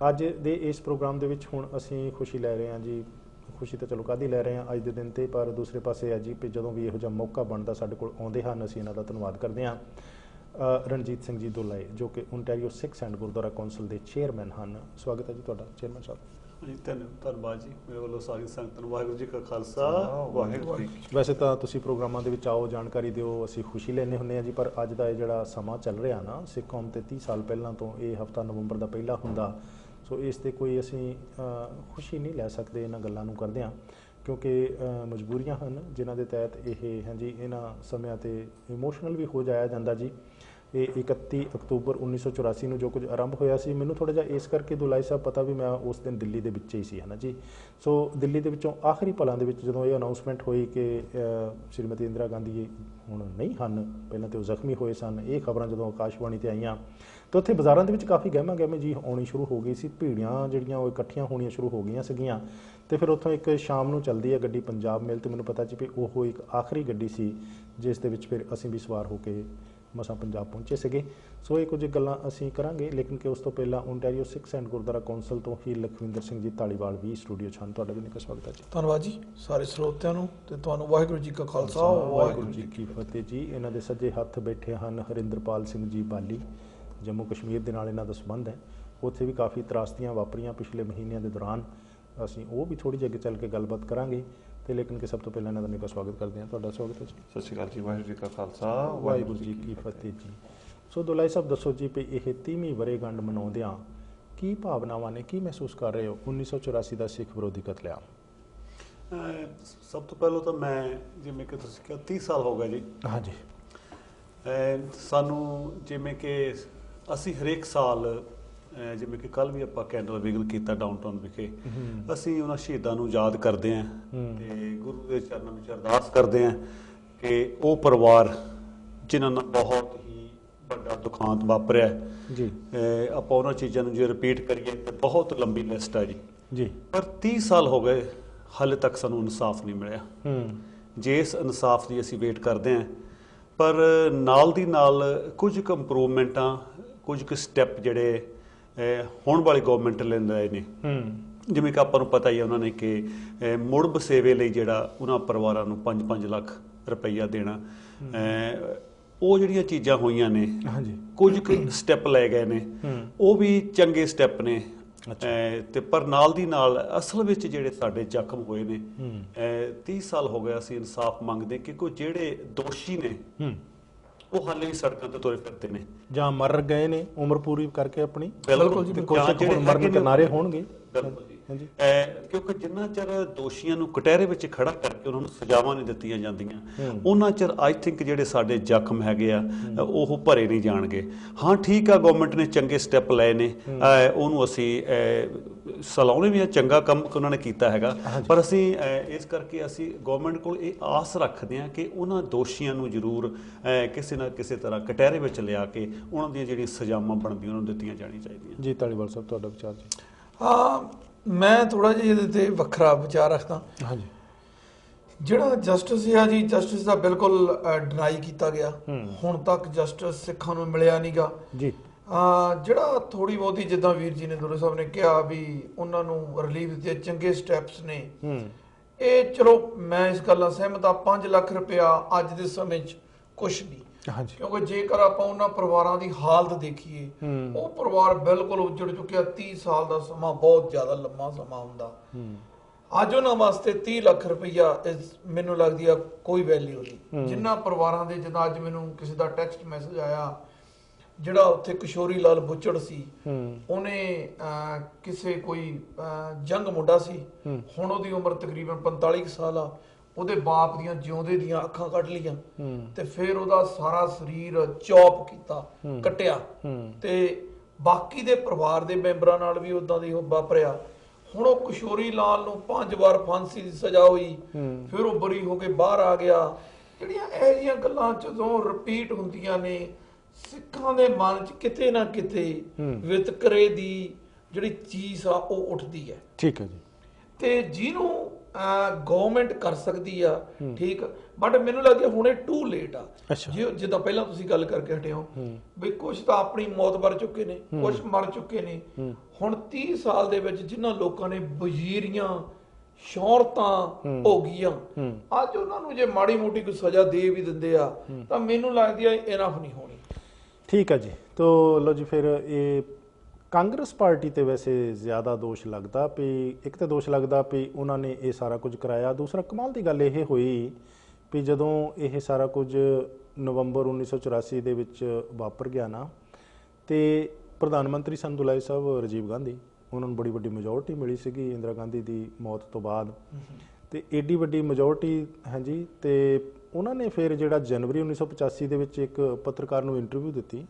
ਅੱਜ ਦੇ ਇਸ ਪ੍ਰੋਗਰਾਮ ਦੇ ਵਿੱਚ ਹੁਣ ਅਸੀਂ ਖੁਸ਼ੀ ਲੈ ਰਹੇ ਹਾਂ ਜੀ। खुशी तो चलो कादी लै रहे हैं अज के दिन ते, पर दूसरे पासे है जी भी जदों भी इहो जिहा मौका बनता साडे कोल आउंदे हन, असीं इन्हां दा धन्नवाद करदे हां। रणजीत सिंह जी दुलाए जो कि Ontario Sikh and gurdwara council के चेयरमैन हैं। स्वागत है जी तुहाडा चेयरमैन साहब जी। धन्नवाद जी, मेरे वालों सारी संगत नूं वाहिगुरू जी का खालसा वाहिगुरू जी की। वैसे तो तुसीं प्रोग्रामां दे विच आओ जानकारी दिओ, असीं खुशी लैंदे हुंदे हां जी, पर अज दा इह जिहड़ा समां चल रिहा ना सिख कौम ते 30 साल पहलां तो ये हफ्ता नवंबर का पहला हुंदा, सो इस ते कोई असीं खुशी नहीं लै सकदे इन्हां गल्लां नूं करदे हां, क्योंकि मजबूरियां हैं जिन्हां दे तहत ये हैं जी इन्हां समयां ते इमोशनल भी हो जाया जाता जी। ये 31 अक्तूबर 1984 में जो कुछ आरंभ होया सी, मैनूं थोड़ा जिहा इस करके दुलाई साहब पता भी मैं उस दिन दिल्ली दे विच ही सी, है ना जी। सो दिल्ली दे विचों आखिरी पलां दे विच जदों ये अनाउंसमेंट हुई कि श्रीमती इंदिरा गांधी हुण नहीं हन, पहलां तो जख्मी होए सन, ये खबरां जदों आकाशवाणी ते आईयां तो उत्थे बाज़ारां दे विच काफ़ी गहमा गहमी जी आउणी शुरू हो गई सी, भीड़ियां जिहड़ियां वो इकट्ठियां होणियां शुरू हो गईयां सीगीयां। तो फिर उत्थों एक शाम नूं चलदी है गड्डी पंजाब मेल, तो मैनूं पता जी भी वो एक आखिरी गड्डी सी जिस दे विच फिर असीं भी सवार होके मसां पंजाब पहुंचे सीगे। सो ये कुछ गल्लां असीं करांगे, लेकिन कि उस तो पहलां Ontario Sikh and gurdwara council तो ही लखविंदर सिंह जी धालीवाल भी स्टूडियो च हन। तुहाडा भी निੱਘਾ स्वागत है जी। धन्नवाद जी सारे ਸਰੋਤਿਆਂ ਨੂੰ ਤੇ ਤੁਹਾਨੂੰ ਵਾਹਿਗੁਰੂ ਜੀ ਕਾ ਖਾਲਸਾ वाहिगुरू जी की फतेह जी। इन्हां दे सज्जे हत्थ बैठे हैं हरिंदरपाल सिंह जी बाली, जम्मू कश्मीर दे नाल इन्हां दा संबंध है, उत्थे भी काफ़ी त्रासदियां वापरियां पिछले महीनों के दौरान, असीं वो भी थोड़ी जी अगे चल के गलबात करांगे। तो लेकिन कि सब तो पहले इन्हां दा निੱਘਾ स्वागत करते हैं। तुहाडा स्वागत है जी। सत श्री अकाल जी, वाहिगुरू जी का खालसा वाहिगुरू जी की फतेह जी। सो दुलाई साहब दसो जी भी यह 30वीं वरेगंढ मनाउंदिआं की भावनावां ने, की महसूस कर रहे हो 1984 का सिख विरोधी कतलेआम? सब तो पहलों तो मैं जिमें कि तुसीं कहा 30 साल हो गए जी। हाँ जी। सानू जिमें कि असी हरेक साल जिमें कि कल भी आपां कैंडल विगल किया डाउनटाउन विखे, असी उन्हां शहीदां नूं याद करते हैं ते गुरु के चरणों में अरदास करते हैं कि वो परिवार जिन्हां नाल बहुत ही बड़ा दुखांत वापरिया जी, आपां उन्हां चीज़ां नूं जे रिपीट करिए तो बहुत लंबी लिस्ट है जी। पर 30 साल हो गए हाले तक सानू इंसाफ नहीं मिलिया। जिस इंसाफ की असी वेट करते हैं, पर नाल दी नाल कुछ क इंप्रूवमेंटां कुछ क स्टैप जिहड़े होण वाली गौरमेंट लैंद रहे ने, जिवें कि आपां नूं पता ही है उन्होंने कि मुड़ बसेवे लई जिहड़ा उन्हां परिवारां नूं 5-5 लाख रुपया देना, वो जिहड़ियां चीज़ां होईयां ने, कुछ क स्टैप लै गए ने, वो भी चंगे स्टैप ने। ते पर नाल दी नाल असल विच जिहड़े साडे जख्म होए ने, 30 साल हो गए असीं इंसाफ मंगदे कि कोई जिहड़े दोषी ने वो हाले भी सड़कों ते तुरे फिरदे ने, जां मर गए ने उम्र पूरी करके अपनी, बिल्कुल जी, कुछ मरन किनारे होणगे। बिल्कुल जी। क्योंकि जिन्ना चिर दोषियों नूं कटहरे विच खड़ा करके उन्होंने सजावां नहीं दित्तियां जांदियां, उन्ना चिर आई थिंक जिहड़े साडे जख्म हैगे आ वो भरे नहीं जाणगे। हाँ ठीक आ, गौरमेंट ने चंगे स्टैप लए ने, उहनूं असीं सलाउणे भी चंगा काम उन्होंने कीता हैगा, पर असीं इस करके असीं गौरमेंट कोल इह आस रखदे हां कि उन्हां दोषियों नूं जरूर किसी ना किसी तरह कटहरे विच लिया के उन्हां ਦੀਆਂ ਜਿਹੜੀਆਂ ਸਜ਼ਾਵਾਂ ਬਣਦੀਆਂ ਉਹਨਾਂ ਨੂੰ ਦਿੱਤੀਆਂ ਜਾਣੀਆਂ ਚਾਹੀਦੀਆਂ। जी धालीवाल साहब ਤੁਹਾਡਾ ਵਿਚਾਰ जी? ਹਾਂ ਮੈਂ ਥੋੜਾ ਜਿਹਾ ਇਹਦੇ ਤੇ ਵੱਖਰਾ ਵਿਚਾਰ ਰੱਖਦਾ। ਹਾਂਜੀ। ਜਿਹੜਾ ਜਸਟਿਸ ਹੈ ਜੀ, ਜਸਟਿਸ ਦਾ ਬਿਲਕੁਲ ਡਿਨਾਈ ਕੀਤਾ ਗਿਆ, ਹੁਣ ਤੱਕ ਜਸਟਿਸ ਸਿੱਖਾਂ ਨੂੰ ਮਿਲਿਆ ਨਹੀਂਗਾ ਜੀ। ਜਿਹੜਾ ਥੋੜੀ ਬਹੁਤੀ ਜਿੱਦਾਂ ਵੀਰ ਜੀ ਨੇ ਦੁਰੇ ਸਾਹਿਬ ਨੇ ਕਿਹਾ ਵੀ ਉਹਨਾਂ ਨੂੰ ਰਿਲੀਫ ਦਿੱਤੇ, ਚੰਗੇ ਸਟੈਪਸ ਨੇ, ਇਹ ਚਲੋ ਮੈਂ ਇਸ ਗੱਲ ਨਾਲ ਸਹਿਮਤ ਆ। 5 ਲੱਖ ਰੁਪਇਆ ਅੱਜ ਦੇ ਸਮੇਂ 'ਚ ਕੁਛ ਨਹੀਂ, क्योंकि जेकर ਆਪਾਂ ਉਹਨਾਂ ਪਰਿਵਾਰਾਂ ਦੀ ਹਾਲਤ ਦੇਖੀਏ, ਉਹ ਪਰਿਵਾਰ ਬਿਲਕੁਲ ਉੱਜੜ ਚੁੱਕਿਆ। 30 ਸਾਲ ਦਾ ਸਮਾਂ ਬਹੁਤ ਜ਼ਿਆਦਾ ਲੰਮਾ ਸਮਾਂ ਹੁੰਦਾ। ਅੱਜ ਉਹਨਾਂ ਵਾਸਤੇ 30 ਲੱਖ ਰੁਪਈਆ ਮੈਨੂੰ ਲੱਗਦੀ ਆ ਕੋਈ ਵੈਲਿਊ ਨਹੀਂ। ਜਿਨ੍ਹਾਂ ਪਰਿਵਾਰਾਂ ਦੇ, ਜਿੱਦਾਂ ਅੱਜ ਮੈਨੂੰ ਕਿਸੇ ਦਾ ਟੈਕਸਟ ਮੈਸੇਜ ਆਇਆ, ਜਿਹੜਾ ਉੱਥੇ ਕਿਸ਼ੋਰੀ ਲਾਲ ਬੁੱਚੜ ਸੀ, ਉਹਨੇ ਕਿਸੇ ਕੋਈ ਜੰਗ ਮੁੰਡਾ ਸੀ, ਹੁਣ ਉਹਦੀ ਉਮਰ ਤਕਰੀਬਨ 45 ਸਾਲ ਆ, ਉਹਦੇ ਬਾਪ ਦੀਆਂ ਜਿਉਂਦੇ ਦੀਆਂ ਅੱਖਾਂ ਕੱਢ ਲਈਆਂ ਤੇ ਫਿਰ ਉਹਦਾ ਸਾਰਾ ਸਰੀਰ ਚੌਪ ਕੀਤਾ, ਕੱਟਿਆ, ਤੇ ਬਾਕੀ ਦੇ ਪਰਿਵਾਰ ਦੇ ਮੈਂਬਰਾਂ ਨਾਲ ਵੀ ਉਦਾਂ ਦੀ ਉਹ ਵਾਪਰਿਆ। ਹੁਣ ਉਹ ਕਿਸ਼ੋਰੀ ਲਾਲ ਨੂੰ 5 ਵਾਰ ਫਾਂਸੀ ਦੀ ਸਜ਼ਾ ਹੋਈ, ਫਿਰ ਉਹ ਬਰੀ ਹੋ ਕੇ ਬਾਹਰ ਆ ਗਿਆ। ਜਿਹੜੀਆਂ ਇਹੋ ਜਿਹੀਆਂ ਗੱਲਾਂ ਜਦੋਂ ਰਿਪੀਟ ਹੁੰਦੀਆਂ ਨੇ, ਸਿੱਖਾਂ ਦੇ ਮਨ 'ਚ ਕਿਤੇ ਨਾ ਕਿਤੇ ਵਿਤਕਰੇ ਦੀ ਜਿਹੜੀ ਚੀਜ਼ ਆ ਉਹ ਉੱਠਦੀ ਹੈ। ਠੀਕ ਹੈ ਜੀ। ਤੇ ਜਿਹਨੂੰ ਗੌਰਮੈਂਟ ਕਰ ਸਕਦੀ ਆ, ਠੀਕ, ਬਟ ਮੈਨੂੰ ਲੱਗਦਾ ਹੁਣ ਇਹ ਟੂ ਲੇਟ ਆ। ਅੱਛਾ। ਜਿੱਦਾਂ ਪਹਿਲਾਂ ਤੁਸੀਂ ਗੱਲ ਕਰਕੇ ਹਟੇ ਹੋ ਵੀ ਕੁਝ ਤਾਂ ਆਪਣੀ ਮੌਤ ਮਰ ਚੁੱਕੇ ਨੇ, ਕੁਝ ਮਰ ਚੁੱਕੇ ਨੇ। ਹੁਣ 30 ਸਾਲ ਦੇ ਵਿੱਚ ਜਿਨ੍ਹਾਂ ਲੋਕਾਂ ਨੇ ਵਜ਼ੀਰੀਆਂ ਸ਼ੌਹਰਤਾਂ ਹੋ ਗਈਆਂ, ਅੱਜ ਉਹਨਾਂ ਨੂੰ ਜੇ ਮਾੜੀ ਮੋਟੀ ਕੋਈ ਸਜ਼ਾ ਦੇ ਵੀ ਦਿੰਦੇ ਆ ਤਾਂ ਮੈਨੂੰ ਲੱਗਦੀ ਆ ਇਨਫ ਨਹੀਂ ਹੋਣੀ। ਠੀਕ ਹੈ ਜੀ। ਤੋ ਲੋ ਜੀ, ਫਿਰ ਇਹ ਕਾਂਗਰਸ ਪਾਰਟੀ ਤੇ ਵੈਸੇ ਜ਼ਿਆਦਾ ਦੋਸ਼ ਲੱਗਦਾ ਵੀ, ਇੱਕ ਤਾਂ ਦੋਸ਼ ਲੱਗਦਾ ਵੀ ਉਹਨਾਂ ਨੇ ਇਹ ਸਾਰਾ ਕੁਝ ਕਰਾਇਆ। ਦੂਸਰਾ ਕਮਾਲ ਦੀ ਗੱਲ ਇਹ ਹੋਈ ਵੀ ਜਦੋਂ ਇਹ ਸਾਰਾ ਕੁਝ ਨਵੰਬਰ 1984 ਦੇ ਵਿੱਚ ਵਾਪਰ ਗਿਆ ਨਾ, ਤੇ ਪ੍ਰਧਾਨ ਮੰਤਰੀ ਸਨ ਦੁਲਾਈ ਸਾਹਿਬ ਰਾਜੀਵ ਗਾਂਧੀ, ਉਹਨਾਂ ਨੂੰ ਬੜੀ ਵੱਡੀ ਮੈਜੋਰਟੀ ਮਿਲੀ ਸੀਗੀ ਇੰਦਰਾ ਗਾਂਧੀ ਦੀ ਮੌਤ ਤੋਂ ਬਾਅਦ, ਤੇ ਏਡੀ ਵੱਡੀ ਮੈਜੋਰਟੀ, ਹਾਂਜੀ। ਤੇ ਉਹਨਾਂ ਨੇ ਫਿਰ ਜਿਹੜਾ ਜਨਵਰੀ 1985 ਦੇ ਵਿੱਚ ਇੱਕ ਪੱਤਰਕਾਰ ਨੂੰ ਇੰਟਰਵਿਊ ਦਿੱਤੀ।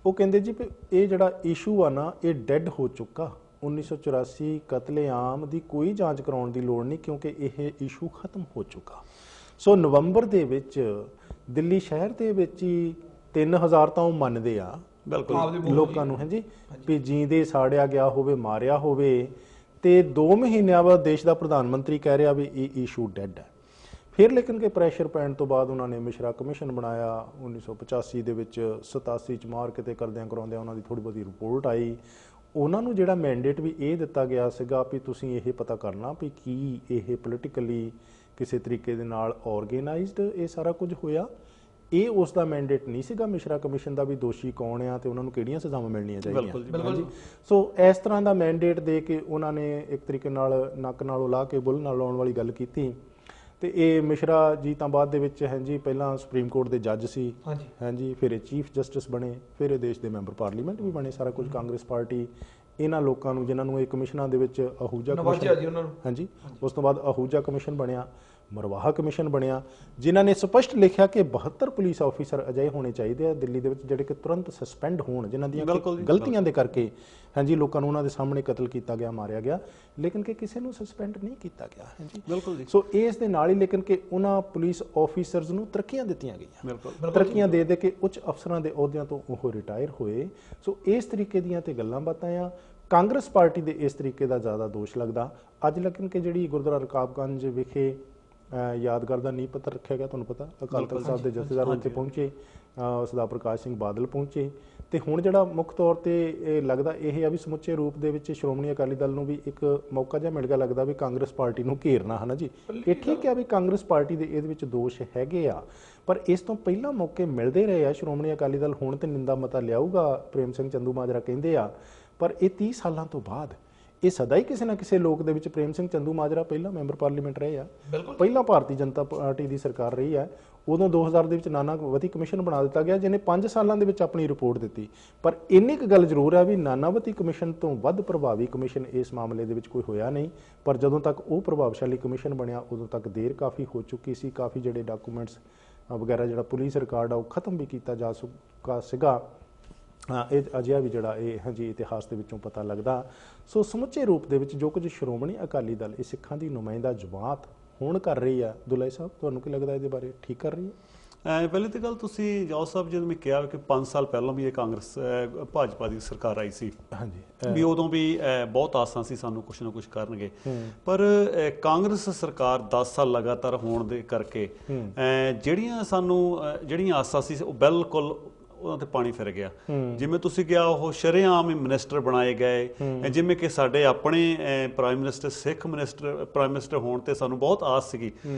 ਉਹ ਕਹਿੰਦੇ ਜੀ ਵੀ ਇਹ ਜਿਹੜਾ ਇਸ਼ੂ ਆ ਨਾ, ਇਹ ਡੈੱਡ ਹੋ ਚੁੱਕਾ। 1984 ਕਤਲੇਆਮ ਦੀ ਕੋਈ ਜਾਂਚ ਕਰਾਉਣ ਦੀ ਲੋੜ ਨਹੀਂ, ਕਿਉਂਕਿ ਇਹ ਇਸ਼ੂ ਖਤਮ ਹੋ ਚੁੱਕਾ। ਸੋ ਨਵੰਬਰ ਦੇ ਵਿੱਚ ਦਿੱਲੀ ਸ਼ਹਿਰ ਦੇ ਵਿੱਚ ਹੀ 3000 ਤਾਂ ਉਹ ਮੰਨਦੇ ਆ ਬਿਲਕੁਲ ਲੋਕਾਂ ਨੂੰ, ਹਾਂਜੀ, ਵੀ ਜੀਂਦੇ ਸਾੜਿਆ ਗਿਆ ਹੋਵੇ, ਮਾਰਿਆ ਹੋਵੇ, ਤੇ 2 ਮਹੀਨਿਆਂ ਬਾਅਦ ਦੇਸ਼ ਦਾ ਪ੍ਰਧਾਨ ਮੰਤਰੀ ਕਹਿ ਰਿਹਾ ਵੀ ਇਹ ਇਸ਼ੂ ਡੈੱਡ ਹੈ। ਫਿਰ ਲੇਕਿਨ ਕਿ ਪ੍ਰੈਸ਼ਰ ਪੈਣ ਤੋਂ ਬਾਅਦ ਉਹਨਾਂ ਨੇ ਮਿਸ਼ਰਾ ਕਮਿਸ਼ਨ ਬਣਾਇਆ 1985 ਦੇ ਵਿੱਚ। 87 ਚ ਮਾਰ ਕਿਤੇ ਕਰਦਿਆਂ ਕਰਾਉਂਦਿਆਂ ਉਹਨਾਂ ਦੀ ਥੋੜ੍ਹੀ ਬਹੁਤੀ ਰਿਪੋਰਟ ਆਈ। ਉਹਨਾਂ ਨੂੰ ਜਿਹੜਾ ਮੈਂਡੇਟ ਵੀ ਇਹ ਦਿੱਤਾ ਗਿਆ ਸੀਗਾ ਵੀ ਤੁਸੀਂ ਇਹ ਪਤਾ ਕਰਨਾ ਵੀ ਕੀ ਇਹ ਪੋਲੀਟੀਕਲੀ ਕਿਸੇ ਤਰੀਕੇ ਦੇ ਨਾਲ ਆਰਗੇਨਾਈਜ਼ਡ ਇਹ ਸਾਰਾ ਕੁਝ ਹੋਇਆ। ਇਹ ਉਸ ਦਾ ਮੈਂਡੇਟ ਨਹੀਂ ਸੀਗਾ ਮਿਸ਼ਰਾ ਕਮਿਸ਼ਨ ਦਾ ਵੀ ਦੋਸ਼ੀ ਕੌਣ ਆ ਤੇ ਉਹਨਾਂ ਨੂੰ ਕਿਹੜੀਆਂ ਸਜ਼ਾਵਾਂ ਮਿਲਣੀਆਂ ਚਾਹੀਦੀਆਂ। ਸੋ ਇਸ ਤਰ੍ਹਾਂ ਦਾ ਮੈਂਡੇਟ ਦੇ ਕੇ ਉਹਨਾਂ ਨੇ ਇੱਕ ਤਰੀਕੇ ਨਾਲ ਨੱਕ ਨਾਲੋਂ ਲਾ ਕੇ ਬੁੱਲ ਨਾਲ ਲਾਉਣ ਵਾਲੀ ਗੱਲ ਕੀਤੀ। ਤੇ ਇਹ ਮਿਸ਼ਰਾ ਜੀ ਤਾਂ ਬਾਅਦ ਦੇ ਵਿੱਚ, ਹਾਂਜੀ, ਪਹਿਲਾਂ ਸੁਪਰੀਮ ਕੋਰਟ ਦੇ ਜੱਜ ਸੀ, ਹਾਂਜੀ, ਫਿਰ ਇਹ ਚੀਫ ਜਸਟਿਸ ਬਣੇ, ਫਿਰ ਇਹ ਦੇਸ਼ ਦੇ ਮੈਂਬਰ ਪਾਰਲੀਮੈਂਟ ਵੀ ਬਣੇ। ਸਾਰਾ ਕੁਝ ਕਾਂਗਰਸ ਪਾਰਟੀ ਇਹਨਾਂ ਲੋਕਾਂ ਨੂੰ, ਜਿਨ੍ਹਾਂ ਨੂੰ ਇਹ ਕਮਿਸ਼ਨਾਂ ਦੇ ਵਿੱਚ ਅਹੂਜਾ ਕਮਿਸ਼ਨ, ਹਾਂਜੀ, ਉਸ ਤੋਂ ਬਾਅਦ ਅਹੂਜਾ ਕਮਿਸ਼ਨ ਬਣਿਆ, ਮਰਵਾਹਾ ਕਮਿਸ਼ਨ ਬਣਿਆ, ਜਿਨ੍ਹਾਂ ਨੇ ਸਪਸ਼ਟ ਲਿਖਿਆ ਕਿ 72 ਪੁਲਿਸ ਆਫੀਸਰ ਅਜਿਹੇ ਹੋਣੇ ਚਾਹੀਦੇ ਆ ਦਿੱਲੀ ਦੇ ਵਿੱਚ ਜਿਹੜੇ ਕਿ ਤੁਰੰਤ ਸਸਪੈਂਡ ਹੋਣ, ਜਿਨ੍ਹਾਂ ਦੀਆਂ ਗਲਤੀਆਂ ਦੇ ਕਰਕੇ, ਹਾਂਜੀ, ਲੋਕਾਂ ਨੂੰ ਉਹਨਾਂ ਦੇ ਸਾਹਮਣੇ ਕਤਲ ਕੀਤਾ ਗਿਆ, ਮਾਰਿਆ ਗਿਆ, ਲੇਕਿਨ ਕਿ ਕਿਸੇ ਨੂੰ ਸਸਪੈਂਡ ਨਹੀਂ ਕੀਤਾ ਗਿਆ। ਹਾਂਜੀ, ਬਿਲਕੁਲ ਜੀ। ਸੋ ਇਸ ਦੇ ਨਾਲ ਹੀ ਲੇਕਿਨ ਕਿ ਉਹਨਾਂ ਪੁਲਿਸ ਆਫੀਸਰਸ ਨੂੰ ਤਰੱਕੀਆਂ ਦਿੱਤੀਆਂ ਗਈਆਂ, ਤਰੱਕੀਆਂ ਦੇ ਦੇ ਕੇ ਉੱਚ ਅਫਸਰਾਂ ਦੇ ਅਹੁਦਿਆਂ ਤੋਂ ਉਹ ਰਿਟਾਇਰ ਹੋਏ। ਸੋ ਇਸ ਤਰੀਕੇ ਦੀਆਂ ਤੇ ਗੱਲਾਂ ਬਾਤਾਂ ਆ। ਕਾਂਗਰਸ ਪਾਰਟੀ ਦੇ ਇਸ ਤਰੀਕੇ ਦਾ ਜ਼ਿਆਦਾ ਦੋਸ਼ ਲੱਗਦਾ। ਅੱਜ ਲੇਕਿਨ ਕਿ ਜਿਹੜੀ ਗੁਰਦੁਆਰਾ ਰਕਾਬਗੰਜ ਵਿਖੇ ਯਾਦਗਾਰ ਦਾ ਨੀਂਹ ਪੱਥਰ ਰੱਖਿਆ ਗਿਆ, ਤੁਹਾਨੂੰ ਪਤਾ ਅਕਾਲ ਤਖਤ ਸਾਹਿਬ ਦੇ ਜਥੇਦਾਰ ਉੱਥੇ ਪਹੁੰਚੇ, ਸਰਦਾਰ ਪ੍ਰਕਾਸ਼ ਸਿੰਘ ਬਾਦਲ ਪਹੁੰਚੇ, ਤੇ ਹੁਣ ਜਿਹੜਾ ਮੁੱਖ ਤੌਰ ਤੇ ਇਹ ਲੱਗਦਾ ਇਹ ਆ ਵੀ ਸਮੁੱਚੇ ਰੂਪ ਦੇ ਵਿੱਚ ਸ਼੍ਰੋਮਣੀ ਅਕਾਲੀ ਦਲ ਨੂੰ ਵੀ ਇੱਕ ਮੌਕਾ ਜਿਹਾ ਮਿਲ ਗਿਆ, ਲੱਗਦਾ ਵੀ ਕਾਂਗਰਸ ਪਾਰਟੀ ਨੂੰ ਘੇਰਨਾ, ਹੈ ਨਾ ਜੀ। ਇਹ ਠੀਕ ਹੈ ਵੀ ਕਾਂਗਰਸ ਪਾਰਟੀ ਦੇ ਇਹਦੇ ਵਿੱਚ ਦੋਸ਼ ਹੈਗੇ ਆ, ਪਰ ਇਸ ਤੋਂ ਪਹਿਲਾਂ ਮੌਕੇ ਮਿਲਦੇ ਰਹੇ ਆ। ਸ਼੍ਰੋਮਣੀ ਅਕਾਲੀ ਦਲ ਹੁਣ ਤੇ ਨਿੰਦਾ ਮਤਾ ਲਿਆਊਗਾ, ਪ੍ਰੇਮ ਸਿੰਘ ਚੰਦੂਮਾਜਰਾ ਕਹਿੰਦੇ ਆ, ਪਰ ਇਹ 30 ਸਾਲਾਂ ਤੋਂ ਬਾਅਦ ਇਹ ਸਦਾ ਹੀ ਕਿਸੇ ਨਾ ਕਿਸੇ ਲੋਕ ਦੇ ਵਿੱਚ ਪ੍ਰੇਮ ਸਿੰਘ ਚੰਦੂਮਾਜਰਾ ਪਹਿਲਾਂ ਮੈਂਬਰ ਪਾਰਲੀਮੈਂਟ ਰਹੇ ਆ, ਪਹਿਲਾਂ ਭਾਰਤੀ ਜਨਤਾ ਪਾਰਟੀ ਦੀ ਸਰਕਾਰ ਰਹੀ ਹੈ। ਉਦੋਂ 2000 ਦੇ ਵਿੱਚ ਨਾਨਾਵਤੀ ਕਮਿਸ਼ਨ ਬਣਾ ਦਿੱਤਾ ਗਿਆ, ਜਿਹਨੇ 5 ਸਾਲਾਂ ਦੇ ਵਿੱਚ ਆਪਣੀ ਰਿਪੋਰਟ ਦਿੱਤੀ। ਪਰ ਇੰਨੀ ਕੁ ਗੱਲ ਜ਼ਰੂਰ ਹੈ ਵੀ ਨਾਨਾਵਤੀ ਕਮਿਸ਼ਨ ਤੋਂ ਵੱਧ ਪ੍ਰਭਾਵੀ ਕਮਿਸ਼ਨ ਇਸ ਮਾਮਲੇ ਦੇ ਵਿੱਚ ਕੋਈ ਹੋਇਆ ਨਹੀਂ। ਪਰ ਜਦੋਂ ਤੱਕ ਉਹ ਪ੍ਰਭਾਵਸ਼ਾਲੀ ਕਮਿਸ਼ਨ ਬਣਿਆ ਉਦੋਂ ਤੱਕ ਦੇਰ ਕਾਫੀ ਹੋ ਚੁੱਕੀ ਸੀ। ਕਾਫੀ ਜਿਹੜੇ ਡਾਕੂਮੈਂਟਸ ਵਗੈਰਾ, ਜਿਹੜਾ ਪੁਲਿਸ ਰਿਕਾਰਡ ਆ ਉਹ ਖਤਮ ਵੀ ਕੀਤਾ ਜਾ ਚੁੱਕਾ ਸੀਗਾ। ਇਹ ਅਜਿਹਾ ਵੀ ਜਿਹੜਾ ਇਹ, ਹਾਂਜੀ, ਇਤਿਹਾਸ ਦੇ ਵਿੱਚੋਂ ਪਤਾ ਲੱਗਦਾ। ਸੋ ਸਮੁੱਚੇ ਰੂਪ ਦੇ ਵਿੱਚ ਜੋ ਕੁਝ ਸ਼੍ਰੋਮਣੀ ਅਕਾਲੀ ਦਲ ਇਹ ਸਿੱਖਾਂ ਦੀ ਨੁਮਾਇੰਦਾ ਜਮਾਤ ਹੁਣ ਕਰ ਰਹੀ ਆ, ਦੁਲਾਈ ਸਾਹਿਬ ਤੁਹਾਨੂੰ ਕੀ ਲੱਗਦਾ ਇਹਦੇ ਬਾਰੇ ਠੀਕ ਕਰ ਰਹੀ ਹੈ? ਪਹਿਲੇ ਤਾਂ ਗੱਲ ਤੁਸੀਂ ਜੌ ਸਾਹਿਬ ਜਦੋਂ ਮੈਂ ਕਿਹਾ ਕਿ 5 ਸਾਲ ਪਹਿਲਾਂ ਵੀ ਇਹ ਕਾਂਗਰਸ ਭਾਜਪਾ ਦੀ ਸਰਕਾਰ ਆਈ ਸੀ, ਹਾਂਜੀ, ਵੀ ਉਦੋਂ ਵੀ ਬਹੁਤ ਆਸਾਂ ਸੀ ਸਾਨੂੰ ਕੁਛ ਨਾ ਕੁਛ ਕਰਨਗੇ। ਪਰ ਕਾਂਗਰਸ ਸਰਕਾਰ 10 ਸਾਲ ਲਗਾਤਾਰ ਹੋਣ ਦੇ ਕਰਕੇ ਜਿਹੜੀਆਂ ਆਸਾਂ ਸੀ ਉਹ ਬਿਲਕੁਲ ਉਹਨਾਂ ਤੇ ਪਾਣੀ ਫਿਰ ਗਿਆ। ਜਿਵੇਂ ਤੁਸੀਂ ਕਿਹਾ ਉਹ ਸ਼ਰੇਆਮ ਮਿਨਿਸਟਰ ਬਣਾਏ ਗਏ, ਜਿਵੇਂ ਕਿ ਸਾਡੇ ਆਪਣੇ ਪ੍ਰਾਈਮ ਮਿਨਿਸਟਰ ਸਿੱਖ ਪ੍ਰਾਈਮ ਮਿਨਿਸਟਰ ਹੋਣ ਤੇ ਸਾਨੂੰ ਬਹੁਤ ਆਸ ਸੀਗੀ।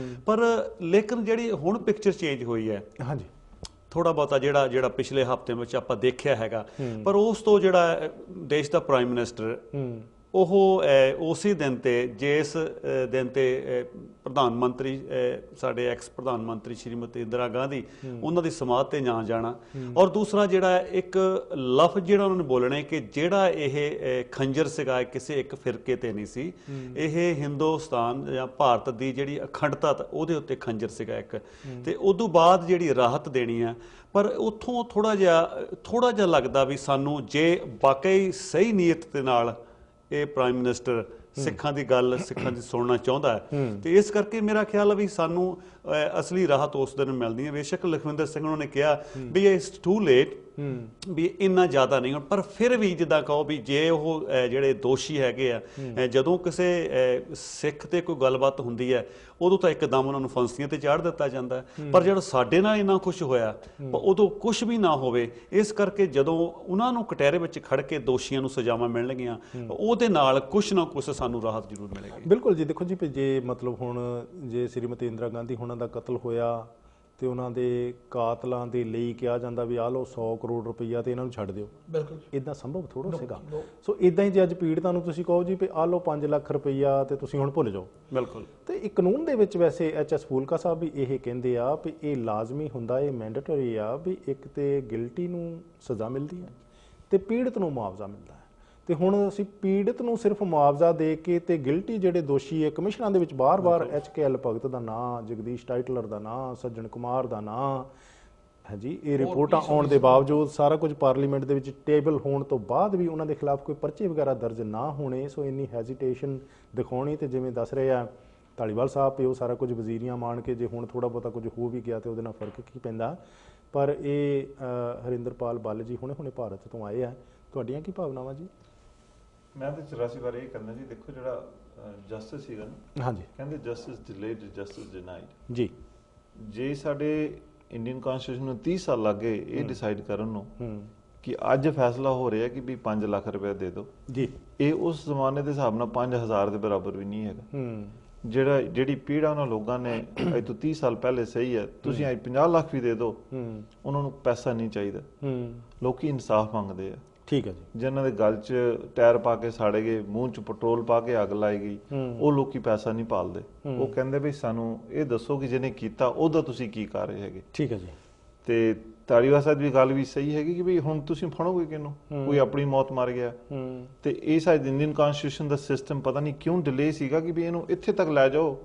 ਪਰ ਲੇਕਿਨ ਜਿਹੜੀ ਹੁਣ ਪਿਕਚਰ ਚੇਂਜ ਹੋਈ ਹੈ, ਹਾਂਜੀ, ਥੋੜਾ ਬਹੁਤਾ ਜਿਹੜਾ ਪਿਛਲੇ ਹਫ਼ਤੇ ਵਿੱਚ ਆਪਾਂ ਦੇਖਿਆ ਹੈਗਾ, ਪਰ ਉਸ ਤੋਂ ਜਿਹੜਾ ਦੇਸ਼ ਦਾ ਪ੍ਰਾਈਮ ਮਿਨਿਸਟਰ ਉਹ ਉਸੇ ਦਿਨ ਤੇ ਜਿਸ ਦਿਨ ਤੇ ਪ੍ਰਧਾਨ ਮੰਤਰੀ ਸਾਡੇ ਐਕਸ ਪ੍ਰਧਾਨ ਮੰਤਰੀ ਸ਼੍ਰੀਮਤੀ ਇੰਦਰਾ ਗਾਂਧੀ ਉਹਨਾਂ ਦੀ ਸਮਾਧ ਤੇ ਨਾ ਜਾਣਾ, ਔਰ ਦੂਸਰਾ ਜਿਹੜਾ ਇੱਕ ਲਫ਼ਜ਼ ਜਿਹੜਾ ਉਹਨਾਂ ਨੇ ਬੋਲਣਾ ਕਿ ਜਿਹੜਾ ਇਹ ਖੰਜਰ ਸੀਗਾ ਕਿਸੇ ਇੱਕ ਫਿਰਕੇ ਤੇ ਨਹੀਂ ਸੀ, ਇਹ ਹਿੰਦੁਸਤਾਨ ਜਾਂ ਭਾਰਤ ਦੀ ਜਿਹੜੀ ਅਖੰਡਤਾ ਉਹਦੇ ਉੱਤੇ ਖੰਜਰ ਸੀਗਾ ਇੱਕ। ਤੇ ਉਦੋਂ ਬਾਅਦ ਜਿਹੜੀ ਰਾਹਤ ਦੇਣੀ ਆ, ਪਰ ਉੱਥੋਂ ਥੋੜਾ ਜਿਹਾ ਲੱਗਦਾ ਵੀ ਸਾਨੂੰ ਜੇ ਵਾਕਈ ਸਹੀ ਨੀਅਤ ਦੇ ਨਾਲ ਇਹ ਪ੍ਰਾਈਮ ਮਿਨਿਸਟਰ ਸਿੱਖਾਂ ਦੀ ਗੱਲ ਸਿੱਖਾਂ ਦੀ ਸੁਣਨਾ ਚਾਹੁੰਦਾ ਹੈ, ਤੇ ਇਸ ਕਰਕੇ ਮੇਰਾ ਖਿਆਲ ਹੈ ਵੀ ਸਾਨੂੰ ਅਸਲੀ ਰਾਹਤ ਉਸ ਦਿਨ ਮਿਲਦੀ ਹੈ। ਬੇਸ਼ੱਕ ਲਖਵਿੰਦਰ ਸਿੰਘ ਉਹਨਾਂ ਨੇ ਕਿਹਾ ਵੀ ਇਟਸ ਟੂ ਲੇਟ, ਵੀ ਇੰਨਾ ਜ਼ਿਆਦਾ ਨਹੀਂ, ਪਰ ਫਿਰ ਵੀ ਜਿੱਦਾਂ ਕਹੋ ਵੀ ਜੇ ਉਹ ਜਿਹੜੇ ਦੋਸ਼ੀ ਹੈਗੇ ਆ, ਜਦੋਂ ਕਿਸੇ ਸਿੱਖ ਤੇ ਕੋਈ ਗੱਲਬਾਤ ਹੁੰਦੀ ਹੈ ਉਦੋਂ ਤਾਂ ਇੱਕਦਮ ਉਹਨਾਂ ਨੂੰ ਫਾਂਸੀਆਂ ਤੇ ਚਾੜ ਦਿੱਤਾ ਜਾਂਦਾ ਹੈ, ਪਰ ਜਿਹੜਾ ਸਾਡੇ ਨਾਲ ਇੰਨਾ ਕੁਛ ਹੋਇਆ ਉਦੋਂ ਕੁਛ ਵੀ ਨਾ ਹੋਵੇ। ਇਸ ਕਰਕੇ ਜਦੋਂ ਉਹਨਾਂ ਨੂੰ ਕਟਹਿਰੇ ਵਿੱਚ ਖੜ ਕੇ ਦੋਸ਼ੀਆਂ ਨੂੰ ਸਜ਼ਾਵਾਂ ਮਿਲਣਗੀਆਂ, ਉਹਦੇ ਨਾਲ ਕੁਛ ਨਾ ਕੁਛ ਸਾਨੂੰ ਰਾਹਤ ਜ਼ਰੂਰ ਮਿਲੇਗੀ। ਬਿਲਕੁਲ ਜੀ। ਦੇਖੋ ਜੀ, ਜੇ ਮਤਲਬ ਹੁਣ ਜੇ ਸ਼੍ਰੀਮਤੀ ਇੰਦਰਾ ਗਾਂਧੀ ਹੁਣਾਂ ਦਾ ਕਤਲ ਹੋਇਆ ਤੇ ਉਹਨਾਂ ਦੇ ਕਾਤਲਾਂ ਦੇ ਲਈ ਕਿਹਾ ਜਾਂਦਾ ਵੀ ਆਹ ਲਓ 100 ਕਰੋੜ ਰੁਪਈਆ ਤੇ ਇਹਨਾਂ ਨੂੰ ਛੱਡ ਦਿਓ, ਬਿਲਕੁਲ ਇਦਾਂ ਸੰਭਵ ਥੋੜ੍ਹਾ ਸੀਗਾ। ਸੋ ਇਦਾਂ ਹੀ ਜੇ ਅੱਜ ਪੀੜਤਾਂ ਨੂੰ ਤੁਸੀਂ ਕਹੋ ਜੀ ਵੀ ਆਹ ਲਓ 5 ਲੱਖ ਰੁਪਈਆ ਤੇ ਤੁਸੀਂ ਹੁਣ ਭੁੱਲ ਜਾਓ, ਬਿਲਕੁਲ। ਤੇ ਇਹ ਕਾਨੂੰਨ ਦੇ ਵਿੱਚ ਵੈਸੇ ਐਚ.ਐਸ. ਫੂਲਕਾ ਸਾਹਿਬ ਵੀ ਇਹ ਕਹਿੰਦੇ ਆ ਵੀ ਇਹ ਲਾਜ਼ਮੀ ਹੁੰਦਾ, ਇਹ ਮੈਂਡੇਟਰੀ ਆ ਵੀ ਇੱਕ ਤੇ ਗਿਲਟੀ ਨੂੰ ਸਜ਼ਾ ਮਿਲਦੀ ਹੈ ਤੇ ਪੀੜਤ ਨੂੰ ਮੁਆਵਜ਼ਾ ਮਿਲਦਾ ਹੈ। ਤੇ ਹੁਣ ਅਸੀਂ ਪੀੜਤ ਨੂੰ ਸਿਰਫ ਮੁਆਵਜ਼ਾ ਦੇ ਕੇ ਤੇ ਗਿਲਟੀ ਜਿਹੜੇ ਦੋਸ਼ੀ ਹੈ, ਕਮਿਸ਼ਨਾਂ ਦੇ ਵਿੱਚ ਬਾਰ-ਬਾਰ ਐਚ.ਕੇ.ਐਲ. ਭਗਤ ਦਾ ਨਾਂ, ਜਗਦੀਸ਼ ਟਾਈਟਲਰ ਦਾ ਨਾਂ, ਸੱਜਣ ਕੁਮਾਰ ਦਾ ਨਾਂ ਹੈ ਜੀ, ਇਹ ਰਿਪੋਰਟਾਂ ਆਉਣ ਦੇ ਬਾਵਜੂਦ, ਸਾਰਾ ਕੁਝ ਪਾਰਲੀਮੈਂਟ ਦੇ ਵਿੱਚ ਟੇਬਲ ਹੋਣ ਤੋਂ ਬਾਅਦ ਵੀ ਉਹਨਾਂ ਦੇ ਖਿਲਾਫ ਕੋਈ ਪਰਚੇ ਵਗੈਰਾ ਦਰਜ ਨਾ ਹੋਣੇ। ਸੋ ਇੰਨੀ ਹੈਜ਼ੀਟੇਸ਼ਨ ਦਿਖਾਉਣੀ, ਤੇ ਜਿਵੇਂ ਦੱਸ ਰਹੇ ਆ ਧਾਲੀਵਾਲ ਸਾਹਿਬ ਵੀ ਉਹ ਸਾਰਾ ਕੁਝ ਵਜ਼ੀਰੀਆਂ ਮਾਣ ਕੇ ਜੇ ਹੁਣ ਥੋੜ੍ਹਾ ਬਹੁਤਾ ਕੁਝ ਹੋ ਵੀ ਗਿਆ ਤੇ ਉਹਦੇ ਨਾਲ ਫਰਕ ਕੀ ਪੈਂਦਾ। ਪਰ ਇਹ ਹਰਿੰਦਰਪਾਲ ਬੱਲ ਜੀ ਹੁਣੇ ਭਾਰਤ ਤੋਂ ਆਏ ਆ, ਤੁਹਾਡੀਆਂ ਕੀ ਭਾਵਨਾਵਾਂ ਜੀ? ਮੈਂ ਤਾਂ 84 ਬਾਰੇ ਇਹ ਕਰਨਾ ਜੀ। ਦੇਖੋ ਜਿਹੜਾ ਜਸਟਿਸ ਸੀਗਾ ਨਾ, ਹਾਂਜੀ, ਕਹਿੰਦੇ ਜਸਟਿਸ ਡਿਲੇਡ ਜਸਟਿਸ ਡਿਨਾਈਡ ਜੀ। ਜੇ ਸਾਡੇ ਇੰਡੀਅਨ ਕਨਸਟੀਟਿਊਸ਼ਨ ਨੂੰ 30 ਸਾਲ ਲੱਗੇ ਇਹ ਡਿਸਾਈਡ ਕਰਨ ਨੂੰ ਕਿ ਅੱਜ ਫੈਸਲਾ ਹੋ ਰਿਹਾ ਕਿ ਵੀ 5 ਲੱਖ ਰੁਪਏ ਦੇ ਦਿਓ ਜੀ, ਇਹ ਉਸ ਜ਼ਮਾਨੇ ਦੇ ਹਿਸਾਬ ਨਾਲ 5000 ਦੇ ਬਰਾਬਰ ਵੀ ਨਹੀਂ ਹੈਗਾ। ਜਿਹੜੀ ਪੀੜਾ ਉਹਨਾਂ ਲੋਕਾਂ ਨੇ ਅੱਜ ਤੋਂ 30 ਸਾਲ ਪਹਿਲੇ ਸਹੀ ਹੈ, ਤੁਸੀਂ ਅੱਜ 50 ਲੱਖ ਵੀ ਦੇ ਦਿਓ, ਉਹਨਾਂ ਨੂੰ ਪੈਸਾ ਨਹੀਂ ਚਾਹੀਦਾ। ਲੋਕੀ ਇਨਸਾਫ ਮੰਗਦੇ ਆ। ਠੀਕ ਹੈ ਜੀ। ਜਿਨ੍ਹਾਂ ਦੇ ਗਲ 'ਚ ਟਾਇਰ ਪਾ ਕੇ ਸਾੜੇ ਗਏ, ਮੂੰਹ 'ਚ ਪੈਟਰੋਲ ਪਾ ਕੇ ਅੱਗ ਲਾਈ ਗਈ, ਉਹ ਲੋਕੀ ਪੈਸਾ ਨਹੀਂ ਪਾਲਦੇ। ਉਹ ਕਹਿੰਦੇ ਵੀ ਸਾਨੂੰ ਇਹ ਦੱਸੋ ਕਿ ਜਿਹਨੇ ਕੀਤਾ ਉਹਦਾ ਤੁਸੀਂ ਕੀ ਕਰ ਰਹੇ ਹੈਗੇ। ਠੀਕ ਹੈ ਜੀ। ਤੇ ਧਾਲੀਵਾਲ ਸਾਹਿਬ ਦੀ ਗੱਲ ਵੀ ਸਹੀ ਹੈਗੀ ਕਿ ਵੀ ਹੁਣ ਤੁਸੀਂ ਫੜੋਗੇ ਕਿਹਨੂੰ, ਕੋਈ ਆਪਣੀ ਮੌਤ ਮਰ ਗਿਆ। ਤੇ ਇਹ ਸਾਡੇ ਇੰਡੀਅਨ ਕਨਸਟੀਟਿਊਸ਼ਨ ਦਾ ਸਿਸਟਮ ਪਤਾ ਨਹੀਂ ਕਿਉਂ ਡਿਲੇ ਸੀਗਾ ਕਿ ਵੀ ਇਹਨੂੰ ਇੱਥੇ ਤੱਕ ਲੈ ਜਾਓ,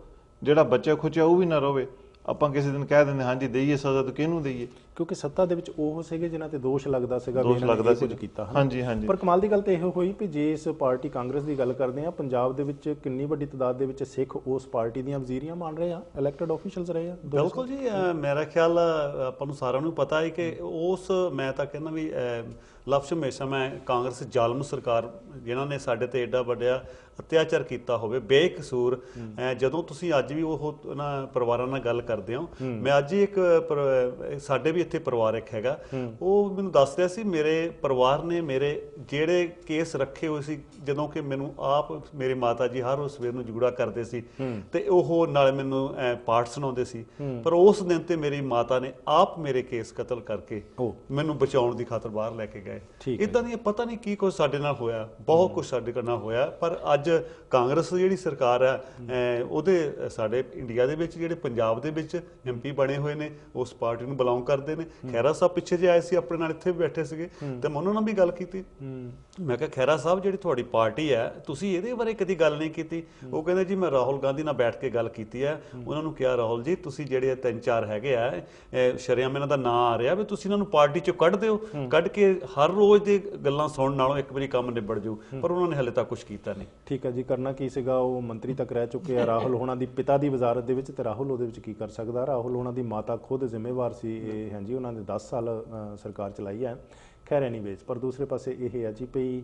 ਜਿਹੜਾ ਬੱਚਾ ਖੁਚਿਆ ਉਹ ਵੀ ਨਾ ਰੋਵੇ। ਆਪਾਂ ਕਿਸੇ ਦਿਨ ਕਹਿ ਦਿੰਦੇ ਹਾਂਜੀ ਦੇਈਏ ਸਜ਼ਾ, ਤਾਂ ਕਿਹਨੂੰ ਦੇਈਏ? ਕਿਉਂਕਿ ਸੱਤਾ ਦੇ ਵਿੱਚ ਉਹ ਸੀਗੇ ਜਿਨ੍ਹਾਂ ਤੇ ਦੋਸ਼ ਲੱਗਦਾ ਸੀਗਾ ਵੀ ਇਹਨਾਂ ਨੇ ਕੁਝ ਕੀਤਾ। ਹਾਂਜੀ ਹਾਂਜੀ। ਪਰ ਕਮਾਲ ਦੀ ਗੱਲ ਤਾਂ ਇਹ ਹੋਈ ਵੀ ਜੇ ਇਸ ਪਾਰਟੀ ਕਾਂਗਰਸ ਦੀ ਗੱਲ ਕਰਦੇ ਆ, ਪੰਜਾਬ ਦੇ ਵਿੱਚ ਕਿੰਨੀ ਵੱਡੀ ਤਾਦਾਦ ਦੇ ਵਿੱਚ ਸਿੱਖ ਉਸ ਪਾਰਟੀ ਦੀਆਂ ਵਜ਼ੀਰੀਆਂ ਮੰਨ ਰਹੇ ਆ, ਇਲੈਕਟਡ ਆਫੀਸ਼ੀਅਲਸ ਰਹੇ ਆ। ਬਿਲਕੁਲ ਜੀ। ਮੇਰਾ ਖਿਆਲ ਆਪਾਂ ਨੂੰ ਸਾਰਿਆਂ ਨੂੰ ਪਤਾ ਹੈ ਕਿ ਉਸ, ਮੈਂ ਤਾਂ ਕਹਿੰਦਾ ਵੀ ਲਫ਼ਜ਼ ਹਮੇਸ਼ਾ ਮੈਂ ਕਾਂਗਰਸ ਜ਼ਾਲਮ ਸਰਕਾਰ ਜਿਨ੍ਹਾਂ ਨੇ ਸਾਡੇ ਤੇ ਏਡਾ ਵੱਡਾ ਅਤਿਆਚਾਰ ਕੀਤਾ ਹੋਵੇ ਬੇਕਸੂਰ, ਜਦੋਂ ਤੁਸੀਂ ਅੱਜ ਵੀ ਉਹ ਉਹਨਾਂ ਪਰਿਵਾਰਾਂ ਨਾਲ ਗੱਲ ਕਰਦੇ ਹੋ, ਮੈਂ ਅੱਜ ਹੀ ਇੱਕ ਸਾਡੇ ਵੀ ਇੱਥੇ ਪਰਿਵਾਰ ਇੱਕ ਹੈਗਾ, ਉਹ ਮੈਨੂੰ ਦੱਸ ਰਿਹਾ ਸੀ ਮੇਰੇ ਪਰਿਵਾਰ ਨੇ ਮੇਰੇ ਜਿਹੜੇ ਕੇਸ ਰੱਖੇ ਹੋਏ ਸੀ, ਜਦੋਂ ਕਿ ਮੈਨੂੰ ਆਪ ਮੇਰੇ ਮਾਤਾ ਜੀ ਹਰ ਰੋਜ਼ ਸਵੇਰ ਨੂੰ ਜੁਗੜਾ ਕਰਦੇ ਸੀ ਤੇ ਉਹ ਨਾਲ ਮੈਨੂੰ ਪਾਠ ਸੁਣਾਉਂਦੇ ਸੀ, ਪਰ ਉਸ ਦਿਨ ਤੇ ਮੇਰੀ ਮਾਤਾ ਨੇ ਆਪ ਮੇਰੇ ਕੇਸ ਕਤਲ ਕਰਕੇ ਮੈਨੂੰ ਬਚਾਉਣ ਦੀ ਖਾਤਰ ਬਾਹਰ ਲੈ ਕੇ ਗਏ। ਇਦਾਂ ਦੀਆਂ ਪਤਾ ਨਹੀਂ ਕੀ ਕੁਝ ਸਾਡੇ ਨਾਲ ਹੋਇਆ, ਬਹੁਤ ਕੁਝ ਸਾਡੇ ਨਾਲ ਹੋਇਆ। ਪਰ ਅੱਜ ਕਾਂਗਰਸ ਜਿਹੜੀ ਸਰਕਾਰ ਹੈ, ਉਹਦੇ ਸਾਡੇ ਇੰਡੀਆ ਦੇ ਵਿੱਚ ਜਿਹੜੇ ਪੰਜਾਬ ਦੇ ਵਿੱਚ MP ਬਣੇ ਹੋਏ ਨੇ ਉਸ ਪਾਰਟੀ ਨੂੰ ਬਿਲੋਂਗ ਕਰਦੇ ਨੇ। ਖਹਿਰਾ ਸਾਹਿਬ ਪਿੱਛੇ ਜੇ ਆਏ ਸੀ, ਆਪਣੇ ਨਾਲ ਇੱਥੇ ਬੈਠੇ ਸੀਗੇ, ਤੇ ਮੈਂ ਉਹਨਾਂ ਨਾਲ ਵੀ ਗੱਲ ਕੀਤੀ। ਮੈਂ ਕਿਹਾ ਖਹਿਰਾ ਸਾਹਿਬ ਜਿਹੜੀ ਤੁਹਾਡੀ ਪਾਰਟੀ ਹੈ, ਤੁਸੀਂ ਇਹਦੇ ਬਾਰੇ ਕਦੀ ਗੱਲ ਨਹੀਂ ਕੀਤੀ? ਉਹ ਕਹਿੰਦੇ ਜੀ ਮੈਂ ਰਾਹੁਲ ਗਾਂਧੀ ਨਾਲ ਬੈਠ ਕੇ ਗੱਲ ਕੀਤੀ ਹੈ, ਉਹਨਾਂ ਨੂੰ ਕਿਹਾ ਰਾਹੁਲ ਜੀ ਤੁਸੀਂ ਜਿਹੜੇ 3-4 ਹੈਗੇ ਆ ਸ਼ਰੇਆਮ ਇਹਨਾਂ ਦਾ ਨਾਂ ਆ ਰਿਹਾ ਵੀ ਤੁਸੀਂ ਇਹਨਾਂ ਨੂੰ ਪਾਰਟੀ ਚੋਂ ਕੱਢ ਦਿਓ, ਕੱਢ ਕੇ ਹਰ ਰੋਜ਼ ਦੀ ਗੱਲਾਂ ਸੁਣਨ ਨਾਲੋਂ ਇੱਕ ਵਾਰੀ ਕੰਮ ਨਿਬੜ ਜਾਊ। ਪਰ ਉਹਨਾਂ ਨੇ ਹਲੇ ਤੱਕ ਕੁਝ ਕੀਤਾ ਨਹੀਂ। ਠੀਕ ਹੈ ਜੀ। ਕਰਨਾ ਕੀ ਸੀਗਾ, ਉਹ ਮੰਤਰੀ ਤੱਕ ਰਹਿ ਚੁੱਕੇ ਆ ਰਾਹੁਲ ਹੋਣਾ ਦੀ ਪਿਤਾ ਦੀ ਵਜ਼ਾਰਤ ਦੇ ਵਿੱਚ, ਤੇ ਰਾਹੁਲ ਉਹਦੇ ਵਿੱਚ ਕੀ ਕਰ ਸਕਦਾ? ਰਾਹੁਲ ਹੋਣਾ ਦੀ ਮਾਤਾ ਖੁਦ ਜ਼ਿੰਮੇਵਾਰ ਸੀ ਇਹ, ਹਾਂਜੀ, ਉਹਨਾਂ ਨੇ 10 ਸਾਲ ਸਰਕਾਰ ਚਲਾਈ ਹੈ। ਖੈਰ ਐਨੀਵੇਜ਼, ਪਰ ਦੂਸਰੇ ਪਾਸੇ ਇਹ ਹੈ ਜੀ ਭਈ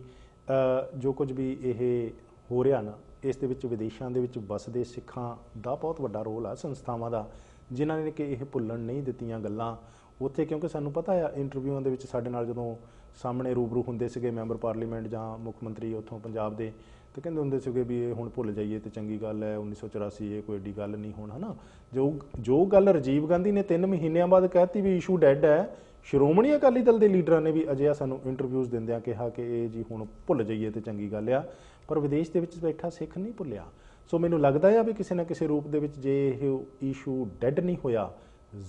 ਜੋ ਕੁਝ ਵੀ ਇਹ ਹੋ ਰਿਹਾ ਨਾ, ਇਸ ਦੇ ਵਿੱਚ ਵਿਦੇਸ਼ਾਂ ਦੇ ਵਿੱਚ ਵਸਦੇ ਸਿੱਖਾਂ ਦਾ ਬਹੁਤ ਵੱਡਾ ਰੋਲ ਆ, ਸੰਸਥਾਵਾਂ ਦਾ, ਜਿਨ੍ਹਾਂ ਨੇ ਕਿ ਇਹ ਭੁੱਲਣ ਨਹੀਂ ਦਿੱਤੀਆਂ ਗੱਲਾਂ ਉੱਥੇ। ਕਿਉਂਕਿ ਸਾਨੂੰ ਪਤਾ ਆ ਇੰਟਰਵਿਊਆਂ ਦੇ ਵਿੱਚ ਸਾਡੇ ਨਾਲ ਜਦੋਂ ਸਾਹਮਣੇ ਰੂਬਰੂ ਹੁੰਦੇ ਸੀਗੇ ਮੈਂਬਰ ਪਾਰਲੀਮੈਂਟ ਜਾਂ ਮੁੱਖ ਮੰਤਰੀ ਉੱਥੋਂ ਪੰਜਾਬ ਦੇ, ਤੇ ਕਹਿੰਦੇ ਹੁੰਦੇ ਸੀਗੇ ਵੀ ਇਹ ਹੁਣ ਭੁੱਲ ਜਾਈਏ ਤੇ ਚੰਗੀ ਗੱਲ ਹੈ, 1984 ਇਹ ਕੋਈ ਏਡੀ ਗੱਲ ਨਹੀਂ ਹੁਣ, ਹੈ ਨਾ। ਜੋ ਗੱਲ ਰਾਜੀਵ ਗਾਂਧੀ ਨੇ 3 ਮਹੀਨਿਆਂ ਬਾਅਦ ਕਹਿਤੀ ਵੀ ਇਸ਼ੂ ਡੈਡ ਹੈ, ਸ਼੍ਰੋਮਣੀ ਅਕਾਲੀ ਦਲ ਦੇ ਲੀਡਰਾਂ ਨੇ ਵੀ ਅਜਿਹਾ ਸਾਨੂੰ ਇੰਟਰਵਿਊਜ਼ ਦਿੰਦਿਆਂ ਕਿਹਾ ਕਿ ਇਹ ਜੀ ਹੁਣ ਭੁੱਲ ਜਾਈਏ ਤੇ ਚੰਗੀ ਗੱਲ ਆ। ਪਰ ਵਿਦੇਸ਼ ਦੇ ਵਿੱਚ ਬੈਠਾ ਸਿੱਖ ਨਹੀਂ ਭੁੱਲਿਆ। ਸੋ ਮੈਨੂੰ ਲੱਗਦਾ ਆ ਵੀ ਕਿਸੇ ਨਾ ਕਿਸੇ ਰੂਪ ਦੇ ਵਿੱਚ ਜੇ ਇਹ ਇਸ਼ੂ ਡੈਡ ਨਹੀਂ ਹੋਇਆ,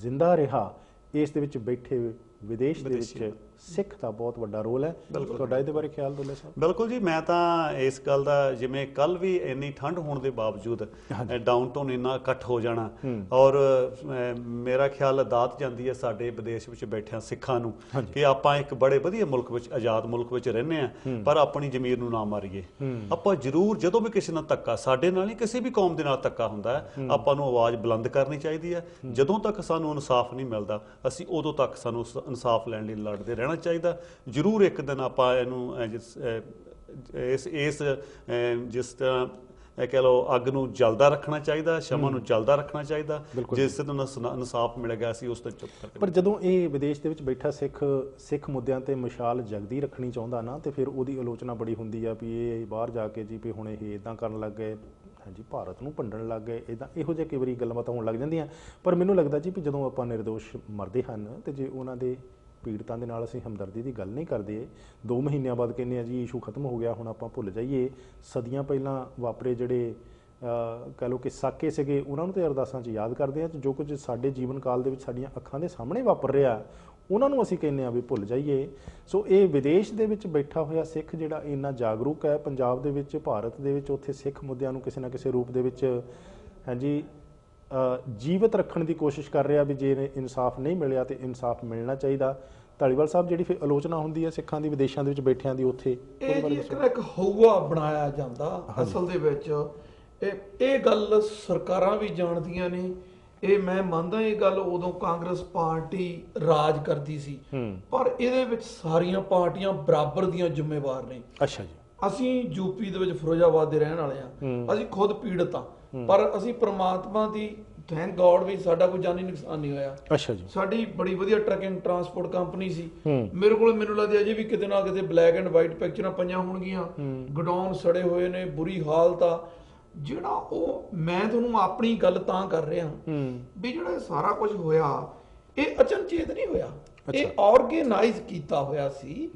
ਜ਼ਿੰਦਾ ਰਿਹਾ, ਇਸ ਦੇ ਵਿੱਚ ਬੈਠੇ ਵਿਦੇਸ਼ ਦੇ ਵਿੱਚ ਸਿੱਖ ਦਾ ਬਹੁਤ ਵੱਡਾ ਰੋਲ ਹੈ। ਤੁਹਾਡਾ ਇਹਦੇ ਬਾਰੇ ਖਿਆਲ ਦੁੱਲੇ ਸਾਹਿਬ? ਬਿਲਕੁਲ ਜੀ। ਮੈਂ ਤਾਂ ਇਸ ਗੱਲ ਦਾ, ਜਿਵੇਂ ਕੱਲ ਵੀ ਇੰਨੀ ਠੰਡ ਹੋਣ ਦੇ ਬਾਵਜੂਦ ਡਾਊਨਟਾਊਨ ਇੰਨਾ ਇਕੱਠ ਹੋ ਜਾਣਾ, ਔਰ ਮੇਰਾ ਖਿਆਲ ਦਾਤ ਜਾਂਦੀ ਹੈ ਸਾਡੇ ਵਿਦੇਸ਼ ਵਿੱਚ ਬੈਠਿਆਂ ਸਿੱਖਾਂ ਨੂੰ ਕਿ ਆਪਾਂ ਇੱਕ ਬੜੇ ਵਧੀਆ ਮੁਲਕ ਵਿੱਚ, ਆਜ਼ਾਦ ਮੁਲਕ ਵਿੱਚ ਰਹਿੰਦੇ ਆ, ਪਰ ਆਪਣੀ ਜ਼ਮੀਰ ਨੂੰ ਨਾ ਮਾਰੀਏ। ਆਪਾਂ ਜ਼ਰੂਰ ਜਦੋਂ ਵੀ ਕਿਸੇ ਨਾਲ ਧੱਕਾ, ਸਾਡੇ ਨਾਲ ਨਹੀਂ ਕਿਸੇ ਵੀ ਕੌਮ ਦੇ ਨਾਲ ਧੱਕਾ ਹੁੰਦਾ ਹੈ, ਆਪਾਂ ਨੂੰ ਆਵਾਜ਼ ਬੁਲੰਦ ਕਰਨੀ ਚਾਹੀਦੀ ਹੈ। ਜਦੋਂ ਤੱਕ ਸਾਨੂੰ ਇਨਸਾਫ ਨਹੀਂ ਮਿਲਦਾ, ਅਸੀਂ ਉਦੋਂ ਤੱਕ ਸਾਨੂੰ ਇਨਸਾਫ ਲੈਣ ਲਈ ਲੜਦੇ ਰਹਿਣਾ ਚਾਹੀਦਾ। ਜ਼ਰੂਰ ਇੱਕ ਦਿਨ ਆਪਾਂ ਇਹਨੂੰ ਜਿਸ ਤਰ੍ਹਾਂ ਕਹਿ ਲਓ ਅੱਗ ਨੂੰ ਜਲਦਾ ਰੱਖਣਾ ਚਾਹੀਦਾ, ਸ਼ਮਾ ਨੂੰ ਜਲਦਾ ਰੱਖਣਾ ਚਾਹੀਦਾ। ਜਿਸ ਦਿਨ ਇਨਸਾਫ ਮਿਲੇਗਾ ਅਸੀਂ ਉਸ ਦਿਨ ਚੁੱਪ ਕਰਕੇ। ਪਰ ਜਦੋਂ ਇਹ ਵਿਦੇਸ਼ ਦੇ ਵਿੱਚ ਬੈਠਾ ਸਿੱਖ ਮੁੱਦਿਆਂ ਤੇ ਮਸ਼ਾਲ ਜਗਦੀ ਰੱਖਣੀ ਚਾਹੁੰਦਾ ਨਾ, ਤੇ ਫਿਰ ਉਹਦੀ ਆਲੋਚਨਾ ਬੜੀ ਹੁੰਦੀ ਆ ਵੀ ਇਹ ਬਾਹਰ ਜਾ ਕੇ ਜੀ ਵੀ ਹੁਣ ਇਹ ਇੱਦਾਂ ਕਰਨ ਲੱਗ ਗਏ, ਹਾਂਜੀ ਭਾਰਤ ਨੂੰ ਭੰਡਣ ਲੱਗ ਗਏ, ਇੱਦਾਂ ਇਹੋ ਜਿਹੇ ਕਈ ਵਾਰੀ ਗੱਲਾਂ ਬਾਤਾਂ ਹੋਣ ਲੱਗ ਜਾਂਦੀਆਂ। ਪਰ ਮੈਨੂੰ ਲੱਗਦਾ ਜੀ ਵੀ ਜਦੋਂ ਆਪਾਂ ਨਿਰਦੋਸ਼ ਮਰਦੇ ਹਨ ਤੇ ਜੇ ਉਹਨਾਂ ਦੇ ਪੀੜਤਾਂ ਦੇ ਨਾਲ ਅਸੀਂ ਹਮਦਰਦੀ ਦੀ ਗੱਲ ਨਹੀਂ ਕਰਦੇ, 2 ਮਹੀਨਿਆਂ ਬਾਅਦ ਕਹਿੰਦੇ ਆ ਜੀ ਇਸ਼ੂ ਖਤਮ ਹੋ ਗਿਆ, ਹੁਣ ਆਪਾਂ ਭੁੱਲ ਜਾਈਏ ਸਦੀਆਂ ਪਹਿਲਾਂ ਵਾਪਰੇ ਜਿਹੜੇ ਕਹਿ ਲਓ ਕਿ ਸਾਕੇ ਸੀਗੇ, ਉਹਨਾਂ ਨੂੰ ਤੇ ਅਰਦਾਸਾਂ 'ਚ ਯਾਦ ਕਰਦੇ ਆ। ਜੋ ਕੁਝ ਸਾਡੇ ਜੀਵਨ ਕਾਲ ਦੇ ਵਿੱਚ ਸਾਡੀਆਂ ਅੱਖਾਂ ਦੇ ਸਾਹਮਣੇ ਵਾਪਰ ਰਿਹਾ ਉਹਨਾਂ ਨੂੰ ਅਸੀਂ ਕਹਿੰਦੇ ਆ ਵੀ ਭੁੱਲ ਜਾਈਏ। ਸੋ ਇਹ ਵਿਦੇਸ਼ ਦੇ ਵਿੱਚ ਬੈਠਾ ਹੋਇਆ ਸਿੱਖ ਜਿਹੜਾ ਇੰਨਾ ਜਾਗਰੂਕ ਹੈ, ਪੰਜਾਬ ਦੇ ਵਿੱਚ, ਭਾਰਤ ਦੇ ਵਿੱਚ, ਉੱਥੇ ਸਿੱਖ ਮੁੱਦਿਆਂ ਨੂੰ ਕਿਸੇ ਨਾ ਕਿਸੇ ਰੂਪ ਦੇ ਵਿੱਚ ਹਾਂਜੀ ਜੀਵਤ ਰੱਖਣ ਦੀ ਕੋਸ਼ਿਸ਼ ਕਰ ਰਿਹਾ ਵੀ ਜੇ ਇਨਸਾਫ ਨਹੀਂ ਮਿਲਿਆ ਤੇ ਇਨਸਾਫ ਮਿਲਣਾ ਚਾਹੀਦਾ। ਧਾਲੀਵਾਲ ਸਾਹਿਬ, ਜਿਹੜੀ ਫਿਰ ਆਲੋਚਨਾ ਹੁੰਦੀ ਹੈ ਸਿੱਖਾਂ ਦੀ ਵਿਦੇਸ਼ਾਂ ਦੇ ਵਿੱਚ ਬੈਠਿਆਂ ਦੀ, ਉੱਥੇ ਇਹ ਜੀ ਇੱਕ ਹਊਆ ਬਣਾਇਆ ਜਾਂਦਾ। ਅਸਲ ਦੇ ਵਿੱਚ ਇਹ ਗੱਲ ਸਰਕਾਰਾਂ ਵੀ ਜਾਣਦੀਆਂ ਨੇ। ਇਹ ਮੈਂ ਮੰਨਦਾ ਇਹ ਗੱਲ ਉਦੋਂ ਕਾਂਗਰਸ ਪਾਰਟੀ ਰਾਜ ਕਰਦੀ ਸੀ, ਪਰ ਇਹਦੇ ਵਿੱਚ ਸਾਰੀਆਂ ਪਾਰਟੀਆਂ ਬਰਾਬਰ ਦੀਆਂ ਜ਼ਿੰਮੇਵਾਰ ਨੇ। ਅੱਛਾ ਜੀ। ਅਸੀਂ ਯੂਪੀ ਦੇ ਵਿੱਚ ਫਿਰੋਜ਼ਾਬਾਦ ਦੇ ਰਹਿਣ ਵਾਲੇ ਆ, ਅਸੀਂ ਖੁਦ ਪੀੜਤ ਆ, ਪਰ ਅਸੀਂ ਪ੍ਰਮਾਤਮਾ ਦੀ ਥੈਂਕ ਗॉड ਵੀ ਸਾਡਾ ਕੋਈ ਜਾਨੀ ਨੁਕਸਾਨ ਨਹੀਂ ਹੋਇਆ। ਅੱਛਾ ਜੀ। ਸਾਡੀ ਬੜੀ ਵਧੀਆ ਟਰੱਕਿੰਗ ਟਰਾਂਸਪੋਰਟ ਕੰਪਨੀ ਸੀ। ਮੇਰੇ ਕੋਲ ਮੈਨੂੰ ਲੱਗਦਾ ਅਜੇ ਵੀ ਕਿਤੇ ਨਾ ਕਿਤੇ ਬਲੈਕ ਐਂਡ ਵਾਈਟ ਪਿਕਚਰਾਂ ਪਈਆਂ ਹੋਣਗੀਆਂ। ਗਡਾਊਨ ਸੜੇ ਹੋਏ ਨੇ, ਬੁਰੀ ਹਾਲਤ ਆ। ਜਿਹੜਾ ਉਹ ਮੈਂ ਤੁਹਾਨੂੰ ਆਪਣੀ ਗੱਲ ਤਾਂ ਕਰ ਰਿਹਾ ਵੀ ਜਿਹੜਾ ਸਾਰਾ ਕੁਝ ਹੋਇਆ ਇਹ ਅਚਨਚੇਤ ਨਹੀਂ ਹੋਇਆ, ਇਹ ਆਰਗੇਨਾਈਜ਼ ਕੀਤਾ ਹੋਇਆ ਸੀ।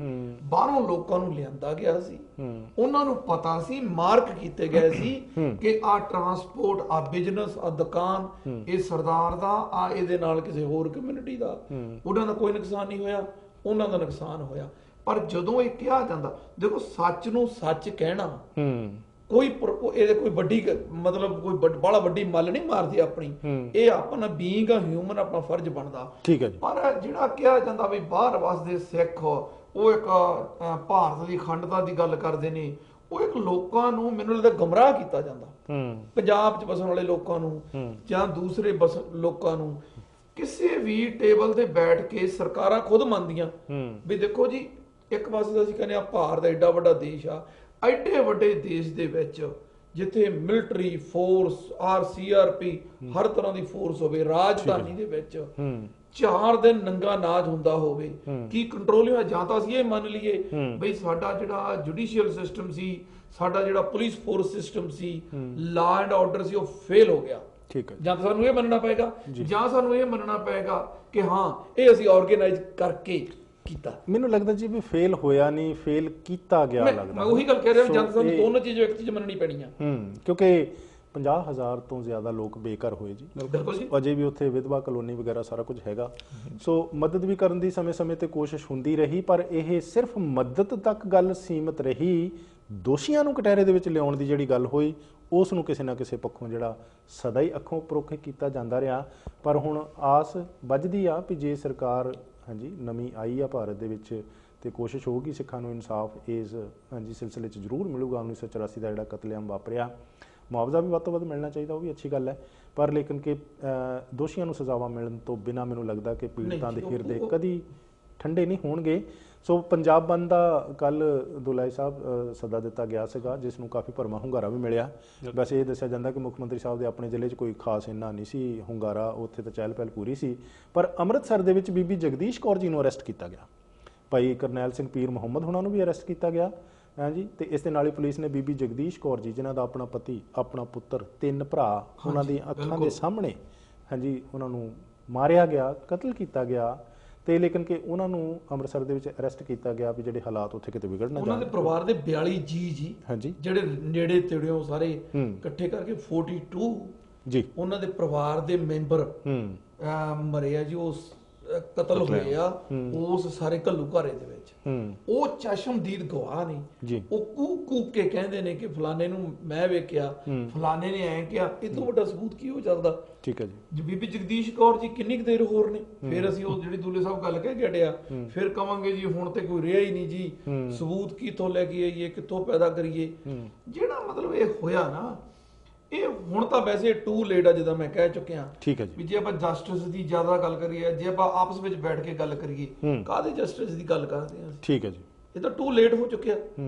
ਬਾਹਰੋਂ ਲੋਕਾਂ ਨੂੰ ਲਿਆਂਦਾ ਗਿਆ ਸੀ, ਉਹਨਾਂ ਨੂੰ ਪਤਾ ਸੀ, ਮਾਰਕ ਕੀਤੇ ਗਏ ਸੀ ਕਿ ਆਹ ਟਰਾਂਸਪੋਰਟ, ਆ ਬਿਜ਼ਨਸ, ਆ ਦੁਕਾਨ ਇਹ ਸਰਦਾਰ ਦਾ, ਆ ਇਹਦੇ ਨਾਲ ਕਿਸੇ ਹੋਰ ਕਮਿਊਨਿਟੀ ਦਾ, ਉਹਨਾਂ ਦਾ ਕੋਈ ਨੁਕਸਾਨ ਨਹੀਂ ਹੋਇਆ, ਉਹਨਾਂ ਦਾ ਨੁਕਸਾਨ ਹੋਇਆ। ਪਰ ਜਦੋਂ ਇਹ ਕਿਹਾ ਜਾਂਦਾ, ਦੇਖੋ ਸੱਚ ਨੂੰ ਸੱਚ ਕਹਿਣਾ ਇਹਦੇ ਕੋਈ ਵੱਡੀ ਮਤਲਬ ਕੋਈ ਬਾਹਲਾ ਵੱਡੀ ਮੱਲ ਨਹੀਂ ਮਾਰਦੀ ਆਪਣੀ, ਇਹ ਆਪਣਾ ਬੀਇੰਗ ਅ ਹਿਊਮਨ ਆਪਣਾ ਫਰਜ਼ ਬਣਦਾ। ਠੀਕ ਹੈ ਜੀ। ਪਰ ਜਿਹੜਾ ਕਿਹਾ ਜਾਂਦਾ ਵੀ ਬਾਹਰ ਵਸਦੇ ਸਿੱਖ ਉਹ ਇੱਕ ਭਾਰਤ ਦੀ ਅਖੰਡਤਾ ਦੀ ਗੱਲ ਕਰਦੇ ਨੇ, ਉਹ ਇੱਕ ਲੋਕਾਂ ਨੂੰ ਮੈਨੂੰ ਲੱਗਦਾ ਗੁੰਮਰਾਹ ਕੀਤਾ ਜਾਂਦਾ। ਪੰਜਾਬ 'ਚ ਵਸਣ ਵਾਲੇ ਲੋਕਾਂ ਨੂੰ ਜਾਂ ਦੂਸਰੇ ਲੋਕਾਂ ਨੂੰ ਕਿਸੇ ਵੀ ਟੇਬਲ ਤੇ ਬੈਠ ਕੇ ਸਰਕਾਰਾਂ ਖੁਦ ਮੰਨਦੀਆਂ ਵੀ ਦੇਖੋ ਜੀ, ਇੱਕ ਪਾਸੇ ਤਾਂ ਅਸੀਂ ਕਹਿੰਦੇ ਆ ਭਾਰਤ ਐਡਾ ਵੱਡਾ ਦੇਸ਼ ਆ, ਐਡੇ ਵੱਡੇ ਦੇਸ਼ ਦੇ ਵਿੱਚ ਜਿੱਥੇ ਮਿਲਟਰੀ ਫੋਰਸ, CRP ਹਰ ਤਰ੍ਹਾਂ ਦੀ ਫੋਰਸ ਹੋਵੇ, ਰਾਜਧਾਨੀ ਦੇ ਵਿੱਚ 4 ਦਿਨ ਨੰਗਾ ਨਾਚ ਹੁੰਦਾ ਹੋਵੇ, ਕੀ ਕੰਟਰੋਲ ਹੋਇਆ? ਜਾਂ ਤਾਂ ਅਸੀਂ ਇਹ ਮੰਨ ਲਈਏ ਬਈ ਸਾਡਾ ਜਿਹੜਾ ਜੁਡੀਸ਼ੀਅਲ ਸਿਸਟਮ ਸੀ, ਸਾਡਾ ਜਿਹੜਾ police force system C, law and order ਸੀ, ਉਹ ਫੇਲ ਹੋ ਗਿਆ। ਠੀਕ ਹੈ। ਜਾਂ ਤਾਂ ਸਾਨੂੰ ਇਹ ਮੰਨਣਾ ਪਏਗਾ, ਜਾਂ ਸਾਨੂੰ ਇਹ ਮੰਨਣਾ ਪਏਗਾ ਕਿ ਹਾਂ ਇਹ ਅਸੀਂ ਆਰਗੇਨਾਈਜ਼ ਕਰਕੇ ਕੀਤਾ। ਮੈਨੂੰ ਲੱਗਦਾ ਜੀ ਵੀ ਫੇਲ ਹੋਇਆ ਨਹੀਂ, ਫੇਲ ਕੀਤਾ ਗਿਆ ਲੱਗਦਾ। ਮੈਂ ਉਹੀ ਗੱਲ ਕਹਿ ਰਿਹਾ, ਜਾਂ ਸਾਨੂੰ ਦੋਨੋਂ ਚੀਜ਼ਾਂ ਇੱਕ ਚੀਜ਼ ਮੰਨਣੀ ਪੈਣੀਆਂ। ਕਿਉਂਕਿ 50,000 ਤੋਂ ਜ਼ਿਆਦਾ ਲੋਕ ਬੇਘਰ ਹੋਏ ਜੀ। ਬਿਲਕੁਲ ਜੀ। ਅਜੇ ਵੀ ਉੱਥੇ ਵਿਧਵਾ ਕਲੋਨੀ ਵਗੈਰਾ ਸਾਰਾ ਕੁਝ ਹੈਗਾ। ਸੋ ਮਦਦ ਵੀ ਕਰਨ ਦੀ ਸਮੇਂ-ਸਮੇਂ ਤੇ ਕੋਸ਼ਿਸ਼ ਹੁੰਦੀ ਰਹੀ, ਪਰ ਇਹ ਸਿਰਫ ਮਦਦ ਤੱਕ ਗੱਲ ਸੀਮਤ ਰਹੀ। ਦੋਸ਼ੀਆਂ ਨੂੰ ਕਟਹਿਰੇ ਦੇ ਵਿੱਚ ਲਿਆਉਣ ਦੀ ਜਿਹੜੀ ਗੱਲ ਹੋਈ, ਉਸ ਨੂੰ ਕਿਸੇ ਨਾ ਕਿਸੇ ਪੱਖੋਂ ਜਿਹੜਾ ਸਦਾ ਹੀ ਅੱਖੋਂ ਪਰੋਖੇ ਕੀਤਾ ਜਾਂਦਾ ਰਿਹਾ। ਪਰ ਹੁਣ ਆਸ ਵੱਜਦੀ ਆ ਵੀ ਜੇ ਸਰਕਾਰ ਹਾਂਜੀ ਨਵੀਂ ਆਈ ਆ ਭਾਰਤ ਦੇ ਵਿੱਚ ਤੇ ਕੋਸ਼ਿਸ਼ ਹੋਊਗੀ ਸਿੱਖਾਂ ਨੂੰ ਇਨਸਾਫ ਇਸ ਹਾਂਜੀ ਸਿਲਸਿਲੇ 'ਚ ਜ਼ਰੂਰ ਮਿਲੂਗਾ। 1984 ਦਾ ਜਿਹੜਾ ਕਤਲੇਆਮ ਵਾਪਰਿਆ, ਮੁਆਵਜ਼ਾ ਵੀ ਵੱਧ ਤੋਂ ਵੱਧ ਮਿਲਣਾ ਚਾਹੀਦਾ, ਉਹ ਵੀ ਅੱਛੀ ਗੱਲ ਹੈ। ਪਰ ਲੇਕਿਨ ਕਿ ਦੋਸ਼ੀਆਂ ਨੂੰ ਸਜ਼ਾਵਾਂ ਮਿਲਣ ਤੋਂ ਬਿਨਾਂ ਮੈਨੂੰ ਲੱਗਦਾ ਕਿ ਪੀੜਤਾਂ ਦੇ ਹਿਰਦੇ ਕਦੀ ਠੰਡੇ ਨਹੀਂ ਹੋਣਗੇ। ਸੋ ਪੰਜਾਬ ਬੰਦ ਦਾ ਕੱਲ ਦੁਲਾਈ ਸਾਹਿਬ ਸੱਦਾ ਦਿੱਤਾ ਗਿਆ ਸੀਗਾ, ਜਿਸ ਨੂੰ ਕਾਫੀ ਭਰਮਾ ਹੁੰਗਾਰਾ ਵੀ ਮਿਲਿਆ। ਵੈਸੇ ਇਹ ਦੱਸਿਆ ਜਾਂਦਾ ਕਿ ਮੁੱਖ ਮੰਤਰੀ ਸਾਹਿਬ ਦੇ ਆਪਣੇ ਜ਼ਿਲ੍ਹੇ 'ਚ ਕੋਈ ਖਾਸ ਇੰਨਾ ਨਹੀਂ ਸੀ ਹੁੰਗਾਰਾ, ਉੱਥੇ ਤਾਂ ਚਹਿਲ ਪਹਿਲ ਪੂਰੀ ਸੀ। ਪਰ ਅੰਮ੍ਰਿਤਸਰ ਦੇ ਵਿੱਚ ਬੀਬੀ ਜਗਦੀਸ਼ ਕੌਰ ਜੀ ਨੂੰ ਅਰੈਸਟ ਕੀਤਾ ਗਿਆ, ਭਾਈ ਕਰਨੈਲ ਸਿੰਘ ਪੀਰ ਮੁਹੰਮਦ ਹੁਣਾਂ ਨੂੰ ਵੀ ਅਰੈਸਟ ਕੀਤਾ ਗਿਆ ਹਾਂਜੀ। ਤੇ ਇਸ ਦੇ ਨਾਲ ਹੀ ਪੁਲਿਸ ਨੇ ਬੀਬੀ ਜਗਦੀਸ਼ ਕੌਰ ਜੀ, ਜਿਨ੍ਹਾਂ ਦਾ ਆਪਣਾ ਪਤੀ, ਆਪਣਾ ਪੁੱਤਰ, 3 ਭਰਾ, ਉਹਨਾਂ ਦੀਆਂ ਅੱਖਾਂ ਦੇ ਸਾਹਮਣੇ ਹਾਂਜੀ ਉਹਨਾਂ ਨੂੰ ਮਾਰਿਆ ਗਿਆ, ਕਤਲ ਕੀਤਾ ਗਿਆ। ਤੇ ਲੇਕਿਨ ਕਿ ਉਹਨਾਂ ਨੂੰ ਅੰਮ੍ਰਿਤਸਰ ਦੇ ਵਿੱਚ ਅਰੈਸਟ ਕੀਤਾ ਗਿਆ ਵੀ ਜਿਹੜੇ ਹਾਲਾਤ ਉੱਥੇ ਕਿਤੇ ਵਿਗੜ ਨਾ ਜਾਣ। ਉਹਨਾਂ ਦੇ ਪਰਿਵਾਰ ਦੇ 42 ਜੀ ਹਾਂਜੀ ਜਿਹੜੇ ਨੇੜੇ ਤੇੜਿਓਂ ਸਾਰੇ ਇਕੱਠੇ ਕਰਕੇ 42 ਜੀ ਉਹਨਾਂ ਦੇ ਪਰਿਵਾਰ ਦੇ ਮੈਂਬਰ ਮਰੇ ਆ ਜੀ, ਉਸ ਕਤਲ ਹੋਏ ਆ ਉਸ ਸਾਰੇ ਘੱਲੂ ਘਾਰੇ ਦੇ ਵਿੱਚ। ਉਹ ਚਸ਼ਮਦੀਦ ਗਵਾਹ ਨੇ, ਉਹ ਕੂਕ ਕੇ ਕਹਿੰਦੇ ਨੇ ਕਿ ਫਲਾਣੇ ਨੂੰ ਮੈਂ ਵੇਖਿਆ, ਫਲਾਣੇ ਨੇ ਐਂ ਕਿਹਾ। ਇਹ ਤੋਂ ਵੱਡਾ ਸਬੂਤ ਕੀ ਹੋ ਚੱਲਦਾ? ਠੀਕ ਹੈ ਜੀ। ਬੀਬੀ ਜਗਦੀਸ਼ ਕੌਰ ਜੀ ਕਿੰਨੀ ਕੁ ਦੇਰ ਹੋਰ ਨੇ? ਫਿਰ ਅਸੀਂ ਉਹ ਜਿਹੜੀ ਦੁੱਲੇ ਸਾਹਿਬ ਗੱਲ ਕਹਿ ਗੜਿਆ, ਫਿਰ ਕਵਾਂਗੇ ਜੀ ਹੁਣ ਤੇ ਕੋਈ ਰਿਹਾ ਹੀ ਨਹੀਂ ਜੀ, ਸਬੂਤ ਕਿੱਥੋਂ ਲੈ ਕੇ ਆਈਏ, ਕਿੱਥੋਂ ਪੈਦਾ ਕਰੀਏ। ਜਿਹੜਾ ਮਤਲਬ ਇਹ ਹੋਇਆ ਨਾ, ਇਹ ਹੁਣ ਤਾਂ ਵੈਸੇ ਟੂ ਲੇਟ ਆ, ਜਿੱਦਾਂ ਮੈਂ ਕਹਿ ਚੁੱਕਿਆ। ਠੀਕ ਹੈ ਜੀ। ਵੀ ਜੇ ਆਪਾਂ ਜਸਟਿਸ ਦੀ ਜ਼ਿਆਦਾ ਗੱਲ ਕਰੀਏ, ਜੇ ਆਪਾਂ ਆਪਸ ਵਿੱਚ ਬੈਠ ਕੇ ਗੱਲ ਕਰੀਏ, ਕਾਹਦੇ ਜਸਟਿਸ ਦੀ ਗੱਲ ਕਰਦੇ ਆ? ਠੀਕ ਹੈ ਜੀ। ਇਹ ਤਾਂ ਟੂ ਲੇਟ ਹੋ ਚੁੱਕਿਆ।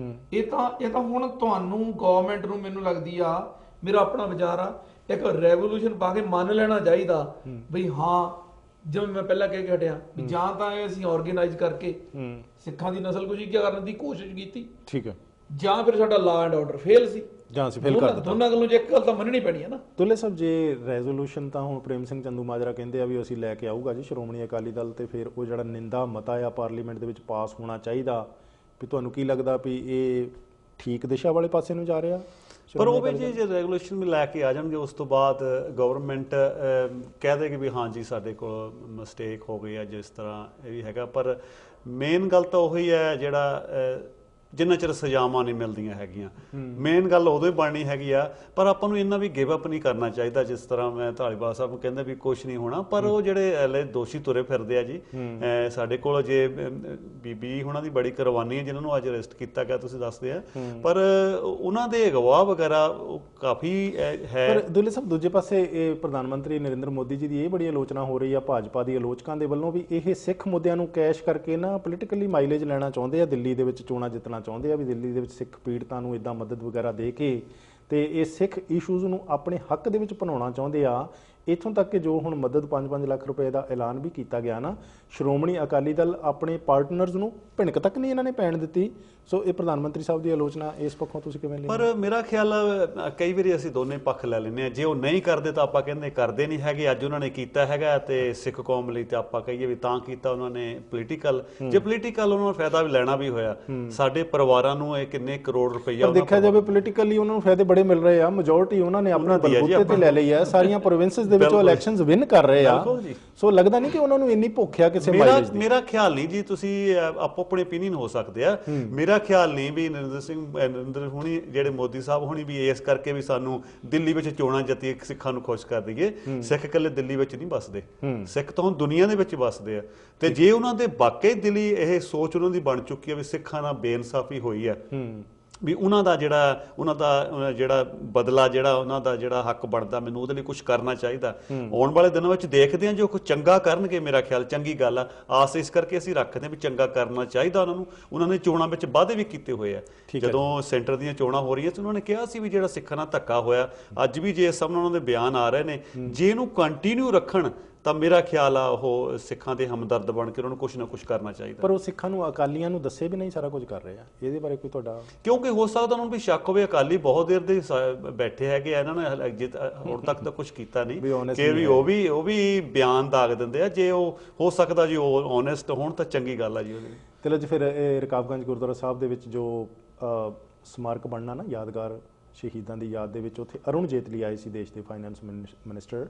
ਇਹ ਤਾਂ ਹੁਣ ਤੁਹਾਨੂੰ ਗਵਰਨਮੈਂਟ ਨੂੰ, ਮੈਨੂੰ ਲੱਗਦੀ ਆ, ਮੇਰਾ ਆਪਣਾ ਵਿਚਾਰ ਆ, ਇੱਕ ਰੈਵੋਲੂਸ਼ਨ ਪਾ ਕੇ ਮੰਨ ਲੈਣਾ ਚਾਹੀਦਾ ਵੀ ਹਾਂ, ਜਿਵੇਂ ਮੈਂ ਪਹਿਲਾਂ ਕਹਿ ਕੇ ਹਟਿਆ ਵੀ ਜਾਂ ਤਾਂ ਇਹ ਅਸੀਂ ਆਰਗੇਨਾਈਜ਼ ਕਰਕੇ ਸਿੱਖਾਂ ਦੀ ਨਸਲਕੁਸ਼ੀ ਕਰਨ ਦੀ ਕੋਸ਼ਿਸ਼ ਕੀਤੀ, ਠੀਕ ਹੈ, ਜਾਂ ਫਿਰ ਸਾਡਾ ਲਾ ਐਂਡ ਆਰਡਰ ਫੇਲ ਸੀ, ਜਾਂ ਅਸੀਂ ਫੇਲ ਕਰ ਦਿੱਤਾ। ਦੋਨਾਂ ਗੱਲੋਂ ਜੇ ਇੱਕ ਗੱਲ ਤਾਂ ਮੰਨਣੀ ਪੈਣੀ ਹੈ ਨਾ। ਦੁੱਲੇ ਸਾਹਿਬ, ਜੇ ਰੈਜ਼ੋਲੂਸ਼ਨ ਤਾਂ ਹੁਣ ਪ੍ਰੇਮ ਸਿੰਘ ਚੰਦੂ ਮਾਜਰਾ ਕਹਿੰਦੇ ਆ ਵੀ ਅਸੀਂ ਲੈ ਕੇ ਆਊਗਾ ਜੀ ਸ਼੍ਰੋਮਣੀ ਅਕਾਲੀ ਦਲ, ਤੇ ਫਿਰ ਉਹ ਜਿਹੜਾ ਨਿੰਦਾ ਮਤਾ ਆ ਪਾਰਲੀਮੈਂਟ ਦੇ ਵਿੱਚ ਪਾਸ ਹੋਣਾ ਚਾਹੀਦਾ, ਵੀ ਤੁਹਾਨੂੰ ਕੀ ਲੱਗਦਾ ਵੀ ਇਹ ਠੀਕ ਦਿਸ਼ਾ ਵਾਲੇ ਪਾਸੇ ਨੂੰ ਜਾ ਰਿਹਾ? ਪਰ ਉਹ ਵੀ ਜੇ ਰੈਗੂਲੇਸ਼ਨ ਵੀ ਲੈ ਕੇ ਆ ਜਾਣਗੇ, ਉਸ ਤੋਂ ਬਾਅਦ ਗਵਰਨਮੈਂਟ ਕਹਿ ਦੇਗੀ ਵੀ ਹਾਂ ਜੀ ਸਾਡੇ ਕੋਲ ਮਿਸਟੇਕ ਹੋ ਗਈ ਆ, ਜਿਸ ਤਰ੍ਹਾਂ ਇਹ ਵੀ ਹੈਗਾ। ਪਰ ਮੇਨ ਗੱਲ ਤਾਂ ਉਹੀ ਹੈ, ਜਿਹੜਾ ਜਿੰਨਾ ਚਿਰ ਸਜ਼ਾਵਾਂ ਨਹੀਂ ਮਿਲਦੀਆਂ ਹੈਗੀਆਂ, ਮੇਨ ਗੱਲ ਉਦੋਂ ਹੀ ਬਣਨੀ ਹੈਗੀ ਆ। ਪਰ ਆਪਾਂ ਨੂੰ ਇੰਨਾ ਵੀ ਗਿਵ ਅਪ ਨਹੀਂ ਕਰਨਾ ਚਾਹੀਦਾ, ਜਿਸ ਤਰ੍ਹਾਂ ਮੈਂ ਧਾਲੀਵਾਲ ਸਾਹਿਬ ਨੂੰ ਕਹਿੰਦਾ ਵੀ ਕੁਝ ਨਹੀਂ ਹੋਣਾ, ਪਰ ਉਹ ਜਿਹੜੇ ਹਲੇ ਦੋਸ਼ੀ ਤੁਰੇ ਫਿਰਦੇ ਆ ਜੀ, ਸਾਡੇ ਕੋਲ ਜੇ ਬੀਬੀ ਉਹਨਾਂ ਦੀ ਬੜੀ ਕੁਰਬਾਨੀ ਹੈ ਜਿਨ੍ਹਾਂ ਨੂੰ ਅੱਜ ਅਰੈਸਟ ਕੀਤਾ ਗਿਆ, ਤੁਸੀਂ ਦੱਸਦੇ ਆ, ਪਰ ਉਹਨਾਂ ਦੇ ਅਗਵਾ ਵਗੈਰਾ ਕਾਫੀ ਹੈ। ਪਰ ਦੁੱਲੇ ਸਾਹਿਬ, ਦੂਜੇ ਪਾਸੇ ਇਹ ਪ੍ਰਧਾਨ ਮੰਤਰੀ ਨਰਿੰਦਰ ਮੋਦੀ ਜੀ ਦੀ ਇਹ ਬੜੀ ਆਲੋਚਨਾ ਹੋ ਰਹੀ ਆ ਭਾਜਪਾ ਦੀ ਆਲੋਚਕਾਂ ਦੇ ਵੱਲੋਂ ਵੀ ਇਹ ਸਿੱਖ ਮੁੱਦਿਆਂ ਨੂੰ ਕੈਸ਼ ਕਰਕੇ ਨਾ ਪੋਲੀਟੀਕਲੀ ਮਾਈਲੇਜ ਲੈਣਾ ਚਾਹੁੰਦੇ ਆ, ਦਿੱਲੀ ਦੇ ਵਿੱਚ ਚੋਣਾਂ ਜਿੱਤਣਾ ਚਾਹੁੰਦੇ ਆ, ਵੀ ਦਿੱਲੀ ਦੇ ਵਿੱਚ ਸਿੱਖ ਪੀੜਤਾਂ ਨੂੰ ਇਦਾਂ ਮਦਦ ਵਗੈਰਾ ਦੇ ਕੇ ਤੇ ਇਹ ਸਿੱਖ ਇਸ਼ੂਜ਼ ਨੂੰ ਆਪਣੇ ਹੱਕ ਦੇ ਵਿੱਚ ਬਣਾਉਣਾ ਚਾਹੁੰਦੇ ਆ। ਇੱਥੋਂ ਤੱਕ ਕਿ ਜੋ ਹੁਣ ਮਦਦ 5-5 ਲੱਖ ਰੁਪਏ ਦਾ ਐਲਾਨ ਵੀ ਕੀਤਾ ਗਿਆ ਨਾ, ਸ਼੍ਰੋਮਣੀ ਅਕਾਲੀ ਦਲ ਆਪਣੇ ਪਾਰਟਨਰਸ ਨੂੰ ਭਿਣਕ ਤੱਕ ਨਹੀਂ ਇਹਨਾਂ ਨੇ ਪੈਣ ਦਿੱਤੀ। ਸੋ ਇਹ ਪ੍ਰਧਾਨ ਮੰਤਰੀ ਸਾਹਿਬ ਦੀ ਆਲੋਚਨਾ ਇਸ ਪੱਖੋਂ ਤੁਸੀਂ ਕਿਵੇਂ ਲੈਂਦੇ? ਪਰ ਮੇਰਾ ਖਿਆਲ ਕਈ ਵਾਰੀ ਅਸੀਂ ਦੋਨੇ ਪੱਖ ਲੈ ਲੈਂਦੇ ਆ। ਜੇ ਉਹ ਨਹੀਂ ਕਰਦੇ ਤਾਂ ਆਪਾਂ ਕਹਿੰਦੇ ਕਰਦੇ ਨਹੀਂ ਹੈਗੇ, ਅੱਜ ਉਹਨਾਂ ਨੇ ਕੀਤਾ ਹੈਗਾ ਤੇ ਸਿੱਖ ਕੌਮ ਲਈ ਤੇ ਆਪਾਂ ਕਹੀਏ ਵੀ ਤਾਂ ਕੀਤਾ ਉਹਨਾਂ ਨੇ ਪੋਲੀਟੀਕਲ। ਜੇ ਪੋਲੀਟੀਕਲ ਉਹਨਾਂ ਨੂੰ ਫਾਇਦਾ ਵੀ ਲੈਣਾ ਵੀ ਹੋਇਆ, ਸਾਡੇ ਪਰਿਵਾਰਾਂ ਨੂੰ ਇਹ ਕਿੰਨੇ ਕਰੋੜ ਰੁਪਈਆ ਦੇਖਿਆ ਜਾਵੇ ਪੋਲੀਟੀਕਲੀ ਉਹਨਾਂ ਨੂੰ ਫਾਇਦੇ ਬੜੇ ਮਿਲ ਰਹੇ ਆ, ਮੈਜੋਰਟੀ ਉਹਨਾਂ ਨੇ ਆਪਣਾ ਬਲਬੂਤੇ ਤੇ ਲੈ ਲਈ ਆ, ਸਾਰੀਆਂ ਪ੍ਰੋਵਿੰਸਸ ਦੇ ਵਿੱਚ ਇਲੈਕਸ਼ਨਸ ਵਿਨ ਕਰ ਰਹੇ ਆ। ਸੋ ਲੱਗਦਾ ਨਹੀਂ ਕਿ ਉਹਨਾਂ ਨੂੰ ਇੰਨੀ ਭੁੱਖ ਆ ਕਿਸੇ ਮਾਈਲੇਜ ਦੀ। ਮੇਰਾ ਖਿਆਲ ਨਹੀਂ ਜੀ, ਤੁਸੀਂ ਆਪੋ ਆਪਣੇ ਓਪੀਨੀਅਨ ਹੋ ਸਕਦੇ ਆ, ਮੇਰਾ ਖਿਆਲ ਨਹੀਂ ਵੀ ਨਰਿੰਦਰ ਹੁਣੀ ਜਿਹੜੇ ਮੋਦੀ ਸਾਹਿਬ ਹੁਣੀ ਵੀ ਇਸ ਕਰਕੇ ਵੀ ਸਾਨੂੰ ਦਿੱਲੀ ਵਿੱਚ ਚੋਣਾਂ ਜਿੱਤੀ ਸਿੱਖਾਂ ਨੂੰ ਖੁਸ਼ ਕਰ ਦਈਏ। ਸਿੱਖ ਇਕੱਲੇ ਦਿੱਲੀ ਵਿੱਚ ਨਹੀਂ ਵੱਸਦੇ, ਸਿੱਖ ਤਾਂ ਹੁਣ ਦੁਨੀਆ ਦੇ ਵਿੱਚ ਵੱਸਦੇ ਆ। ਤੇ ਜੇ ਉਹਨਾਂ ਦੇ ਵਾਕਈ ਦਿਲੀ ਇਹ ਸੋਚ ਉਹਨਾਂ ਦੀ ਬਣ ਚੁੱਕੀ ਹੈ ਵੀ ਸਿੱਖਾਂ ਨਾਲ ਬੇਇਨਸਾਫੀ ਹੋਈ ਹੈ, ਵੀ ਉਹਨਾਂ ਦਾ ਜਿਹੜਾ ਬਦਲਾ, ਜਿਹੜਾ ਉਹਨਾਂ ਦਾ ਜਿਹੜਾ ਹੱਕ ਬਣਦਾ, ਮੈਨੂੰ ਉਹਦੇ ਲਈ ਕੁਝ ਕਰਨਾ ਚਾਹੀਦਾ। ਆਉਣ ਵਾਲੇ ਦਿਨਾਂ ਵਿੱਚ ਦੇਖਦੇ ਹਾਂ ਜੋ ਕੁਝ ਚੰਗਾ ਕਰਨਗੇ, ਮੇਰਾ ਖਿਆਲ ਚੰਗੀ ਗੱਲ ਆ। ਆਸ ਇਸ ਕਰਕੇ ਅਸੀਂ ਰੱਖਦੇ ਹਾਂ ਵੀ ਚੰਗਾ ਕਰਨਾ ਚਾਹੀਦਾ ਉਹਨਾਂ ਨੂੰ। ਉਹਨਾਂ ਨੇ ਚੋਣਾਂ ਵਿੱਚ ਵਾਅਦੇ ਵੀ ਕੀਤੇ ਹੋਏ ਆ, ਜਦੋਂ ਸੈਂਟਰ ਦੀਆਂ ਚੋਣਾਂ ਹੋ ਰਹੀਆਂ ਸੀ ਉਹਨਾਂ ਨੇ ਕਿਹਾ ਸੀ ਵੀ ਜਿਹੜਾ ਸਿੱਖਾਂ ਨਾਲ ਧੱਕਾ ਹੋਇਆ, ਅੱਜ ਵੀ ਜੇ ਸਭ ਉਹਨਾਂ ਦੇ ਬਿਆਨ ਆ ਰਹੇ ਨੇ, ਜੇ ਇਹਨੂੰ ਕੰਟੀਨਿਊ ਰੱਖਣ ਤਾਂ ਮੇਰਾ ਖਿਆਲ ਆ ਉਹ ਸਿੱਖਾਂ ਦੇ ਹਮਦਰਦ ਬਣ ਕੇ ਉਹਨਾਂ ਨੂੰ ਕੁਝ ਨਾ ਕੁਝ ਕਰਨਾ ਚਾਹੀਦਾ। ਪਰ ਉਹ ਸਿੱਖਾਂ ਨੂੰ, ਅਕਾਲੀਆਂ ਨੂੰ ਦੱਸੇ ਵੀ ਨਹੀਂ ਸਾਰਾ ਕੁਝ ਕਰ ਰਹੇ ਆ, ਇਹਦੇ ਬਾਰੇ ਕੋਈ ਤੁਹਾਡਾ? ਕਿਉਂਕਿ ਹੋ ਸਕਦਾ ਉਹਨਾਂ ਨੂੰ ਵੀ ਸ਼ੱਕ ਹੋਵੇ, ਅਕਾਲੀ ਬਹੁਤ ਦੇਰ ਦੇ ਬੈਠੇ ਹੈਗੇ ਆ, ਇਹਨਾਂ ਨੇ ਹੁਣ ਤੱਕ ਤਾਂ ਕੁਝ ਕੀਤਾ ਨਹੀਂ, ਕਿ ਵੀ ਉਹ ਵੀ ਬਿਆਨ ਦਾਗ ਦਿੰਦੇ ਆ। ਜੇ ਉਹ ਹੋ ਸਕਦਾ ਜੀ ਉਹ ਓਨੈਸਟ ਹੋਣ ਤਾਂ ਚੰਗੀ ਗੱਲ ਆ ਜੀ ਉਹਦੀ। ਤੇ ਜੀ ਫਿਰ ਇਹ ਰਕਾਬਗੰਜ ਗੁਰਦੁਆਰਾ ਸਾਹਿਬ ਦੇ ਵਿੱਚ ਜੋ ਸਮਾਰਕ ਬਣਨਾ ਨਾ, ਯਾਦਗਾਰ ਸ਼ਹੀਦਾਂ ਦੀ ਯਾਦ ਦੇ ਵਿੱਚ, ਉੱਥੇ ਅਰੁਣ ਜੇਤਲੀ ਆਏ ਸੀ, ਦੇਸ਼ ਦੇ ਫਾਈਨੈਂਸ ਮਿਨਿਸਟਰ,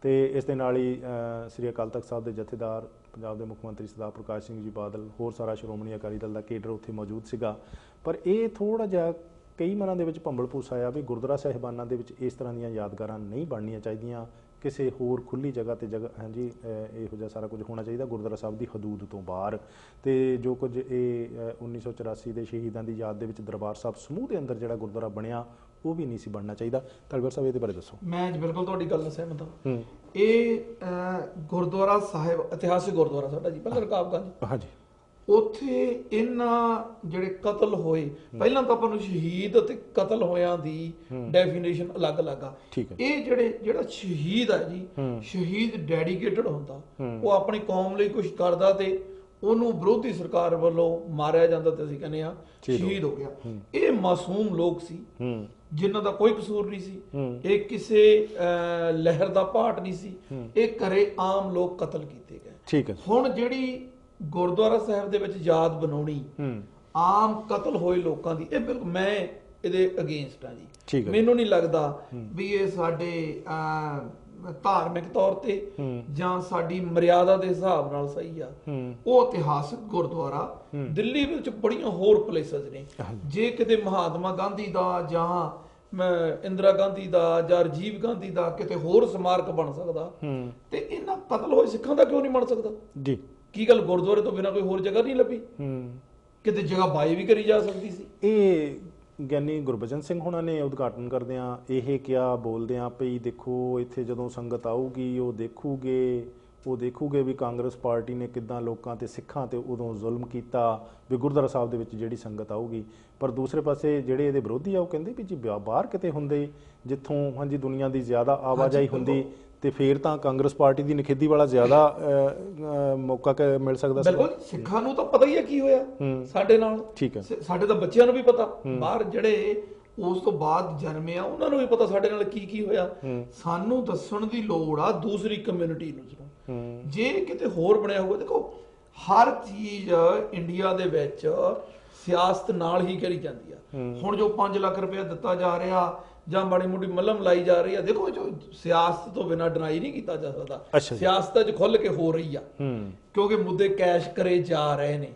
ਤੇ ਇਸ ਦੇ ਨਾਲ ਹੀ ਸ੍ਰੀ ਅਕਾਲ ਤਖਤ ਸਾਹਿਬ ਦੇ ਜਥੇਦਾਰ, ਪੰਜਾਬ ਦੇ ਮੁੱਖ ਮੰਤਰੀ ਸਰਦਾਰ ਪ੍ਰਕਾਸ਼ ਸਿੰਘ ਜੀ ਬਾਦਲ, ਹੋਰ ਸਾਰਾ ਸ਼੍ਰੋਮਣੀ ਅਕਾਲੀ ਦਲ ਦਾ ਕੇਡਰ ਉੱਥੇ ਮੌਜੂਦ ਸੀਗਾ। ਪਰ ਇਹ ਥੋੜ੍ਹਾ ਜਿਹਾ ਕਈ ਮਨਾਂ ਦੇ ਵਿੱਚ ਭੰਬਲ ਭੂਸ ਆਇਆ ਵੀ ਗੁਰਦੁਆਰਾ ਸਾਹਿਬਾਨਾਂ ਦੇ ਵਿੱਚ ਇਸ ਤਰ੍ਹਾਂ ਦੀਆਂ ਯਾਦਗਾਰਾਂ ਨਹੀਂ ਬਣਨੀਆਂ ਚਾਹੀਦੀਆਂ, ਕਿਸੇ ਹੋਰ ਖੁੱਲ੍ਹੀ ਜਗ੍ਹਾ ਤੇ ਹਾਂਜੀ ਇਹੋ ਜਿਹਾ ਸਾਰਾ ਕੁਝ ਹੋਣਾ ਚਾਹੀਦਾ ਗੁਰਦੁਆਰਾ ਸਾਹਿਬ ਦੀ ਹਦੂਦ ਤੋਂ ਬਾਹਰ। ਤੇ ਜੋ ਕੁਝ ਇਹ 1984 ਦੇ ਸ਼ਹੀਦਾਂ ਦੀ ਯਾਦ ਦੇ ਵਿੱਚ ਦਰਬਾਰ ਸਾਹਿਬ ਸਮੂਹ ਦੇ ਅੰਦਰ ਜਿਹੜਾ ਗੁਰਦੁਆਰਾ ਬਣਿਆ, ਉਹ ਵੀ ਨਹੀਂ ਸੀ ਬਣਨਾ ਚਾਹੀਦਾ। ਧਾਲੀਵਾਲ ਸਾਹਿਬ ਇਹਦੇ ਬਾਰੇ ਦੱਸੋ। ਮੈਂ ਬਿਲਕੁਲ ਤੁਹਾਡੀ ਗੱਲ ਨਾਲ ਸਹਿਮਤ ਹਾਂ। ਇਹ ਗੁਰਦੁਆਰਾ ਸਾਹਿਬ ਇਤਿਹਾਸਿਕ ਗੁਰਦੁਆਰਾ ਸਾਡਾ ਜੀ, ਪਹਿਲਾਂ ਰਕਾਬਗੰਜ, ਹਾਂਜੀ, ਉੱਥੇ ਇਹਨਾਂ ਜਿਹੜੇ ਕਤਲ ਹੋਏ, ਪਹਿਲਾਂ ਤਾਂ ਆਪਾਂ ਨੂੰ ਸ਼ਹੀਦ ਅਤੇ ਕਤਲ ਹੋਇਆਂ ਦੀ ਡੈਫੀਨੇਸ਼ਨ ਅਲੱਗ-ਅਲੱਗ ਆ। ਇਹ ਜਿਹੜਾ ਸ਼ਹੀਦ ਆ ਜੀ, ਸ਼ਹੀਦ ਡੈਡੀਕੇਟਡ ਹੁੰਦਾ, ਉਹ ਆਪਣੀ ਕੌਮ ਲਈ ਕੁਝ ਕਰਦਾ ਤੇ ਉਹਨੂੰ ਵਿਰੋਧੀ ਸਰਕਾਰ ਵੱਲੋਂ ਮਾਰਿਆ ਜਾਂਦਾ ਤੇ ਅਸੀਂ ਕਹਿੰਦੇ ਆ ਸ਼ਹੀਦ ਹੋ ਗਿਆ। ਇਹ ਮਾਸੂਮ ਲੋਕ ਸੀ ਜਿਨ੍ਹਾਂ ਦਾ ਕੋਈ ਕਸੂਰ ਨਹੀਂ ਸੀ, ਇਹ ਕਿਸੇ ਲਹਿਰ ਦਾ ਪਾਟ ਨਹੀਂ ਸੀ, ਇਹ ਘਰੇ ਆਮ ਲੋਕ ਕਤਲ ਕੀਤੇ ਗਏ। ਹੁਣ ਜਿਹੜੀ ਗੁਰਦੁਆਰਾ ਸਾਹਿਬ ਦੇ ਵਿੱਚ ਯਾਦ ਬਣਾਉਣੀ ਆਮ ਕਤਲ ਹੋਏ ਲੋਕਾਂ ਦੀ, ਇਹ ਬਿਲਕੁਲ ਮੈਂ ਇਹਦੇ ਅਗੇਂਸਟ ਆ ਜੀ। ਮੈਨੂੰ ਨਹੀਂ ਲੱਗਦਾ ਵੀ ਇਹ ਸਾਡੇ ਧਾਰਮਿਕ ਤੌਰ ਤੇ ਜਾਂ ਸਾਡੀ ਮਰਿਆਦਾ ਦੇ ਹਿਸਾਬ ਨਾਲ ਸਹੀ ਆ। ਉਹ ਇਤਿਹਾਸਕ ਗੁਰਦੁਆਰਾ ਦਿੱਲੀ ਵਿੱਚ ਬੜੀਆਂ ਹੋਰ ਪਲੇਸਸ ਨੇ, ਜੇ ਕਿਤੇ ਮਹਾਤਮਾ ਗਾਂਧੀ ਦਾ ਜਾਂ ਇੰਦਰਾ ਗਾਂਧੀ ਦਾ ਜਾਂ ਰਾਜੀਵ ਗਾਂਧੀ ਦਾ ਕਿਤੇ ਹੋਰ ਸਮਾਰਕ ਬਣ ਸਕਦਾ, ਤੇ ਇਹਨਾਂ ਕਤਲ ਹੋਏ ਸਿੱਖਾਂ ਦਾ ਕਿਉਂ ਨਹੀਂ ਬਣ ਸਕਦਾ ਜੀ? ਕੀ ਗੱਲ, ਗੁਰਦੁਆਰੇ ਤੋਂ ਬਿਨਾਂ ਕੋਈ ਹੋਰ ਜਗ੍ਹਾ ਨਹੀਂ ਲੱਭੀ? ਕਿਤੇ ਜਗ੍ਹਾ ਬਾਈ ਵੀ ਕਰੀ ਜਾ ਸਕਦੀ ਸੀ। ਇਹ ਗਿਆਨੀ ਗੁਰਬਚਨ ਸਿੰਘ ਹੋਣਾ ਨੇ ਉਦਘਾਟਨ ਕਰਦਿਆਂ ਇਹ ਕਿਹਾ ਬੋਲਦਿਆਂ ਭਈ ਦੇਖੋ ਇੱਥੇ ਜਦੋਂ ਸੰਗਤ ਆਊਗੀ ਉਹ ਦੇਖੂਗੇ ਵੀ ਕਾਂਗਰਸ ਪਾਰਟੀ ਨੇ ਕਿੱਦਾਂ ਲੋਕਾਂ ਤੇ ਸਿੱਖਾਂ ਤੇ ਉਦੋਂ ਜ਼ੁਲਮ ਕੀਤਾ ਵੀ ਗੁਰਦੁਆਰਾ ਸਾਹਿਬ ਦੇ ਵਿੱਚ ਜਿਹੜੀ ਸੰਗਤ ਆਊਗੀ। ਪਰ ਦੂਸਰੇ ਪਾਸੇ ਜਿਹੜੇ ਇਹਦੇ ਵਿਰੋਧੀ ਆ ਉਹ ਕਹਿੰਦੇ ਵੀ ਜੀ ਬਾਹਰ ਕਿਤੇ ਹੁੰਦੇ ਜਿੱਥੋਂ ਹਾਂਜੀ ਦੁਨੀਆ ਦੀ ਜ਼ਿਆਦਾ ਆਵਾਜਾਈ ਹੁੰਦੀ ਤੇ ਫਿਰ ਤਾਂ ਕਾਂਗਰਸ ਪਾਰਟੀ ਦੀ ਨਿਖੇਧੀ ਵਾਲਾ ਜ਼ਿਆਦਾ ਮੌਕਾ ਮਿਲ ਸਕਦਾ ਸੀ। ਬਿਲਕੁਲ, ਸਿੱਖਾਂ ਨੂੰ ਤਾਂ ਪਤਾ ਹੀ ਹੈ ਕੀ ਹੋਇਆ ਸਾਡੇ ਨਾਲ। ਠੀਕ ਹੈ, ਸਾਡੇ ਤਾਂ ਬੱਚਿਆਂ ਨੂੰ ਵੀ ਪਤਾ, ਬਾਹਰ ਜਿਹੜੇ ਉਸ ਤੋਂ ਬਾਅਦ ਜਨਮੇ ਆ ਉਹਨਾਂ ਨੂੰ ਵੀ ਪਤਾ ਸਾਡੇ ਨਾਲ ਕੀ ਕੀ ਹੋਇਆ। ਸਾਨੂੰ ਦੱਸਣ ਦੀ ਲੋੜ ਆ ਦੂਸਰੀ ਕਮਿਊਨਿਟੀ ਨੂੰ। ਜੇ ਕਿਤੇ ਹੋਰ ਬਣਿਆ ਹੋਊਗਾ, ਦੇਖੋ ਹਰ ਚੀਜ਼ ਇੰਡੀਆ ਦੇ ਵਿੱਚ ਸਿਆਸਤ ਨਾਲ ਹੀ ਕਰੀ ਜਾਂਦੀ ਆ। ਹੁਣ ਜੋ 5 ਲੱਖ ਰੁਪਏ ਦਿੱਤਾ ਜਾ ਰਿਹਾ ਜਾਂ ਮਾੜੀ ਮੋਟੀ ਮੱਲਮ ਲਾਈ ਜਾ ਰਹੀ ਆ, ਦੇਖੋ ਜੋ ਸਿਆਸਤ ਤੋਂ ਬਿਨਾਂ ਡਿਨਾਈ ਨਹੀਂ ਕੀਤਾ ਜਾ ਸਕਦਾ। ਸਿਆਸਤ ਅੱਜ ਖੁੱਲ ਕੇ ਹੋ ਰਹੀ ਆ ਕਿਉਂਕਿ ਮੁੱਦੇ ਕੈਸ਼ ਕਰੇ ਜਾ ਰਹੇ ਨੇ।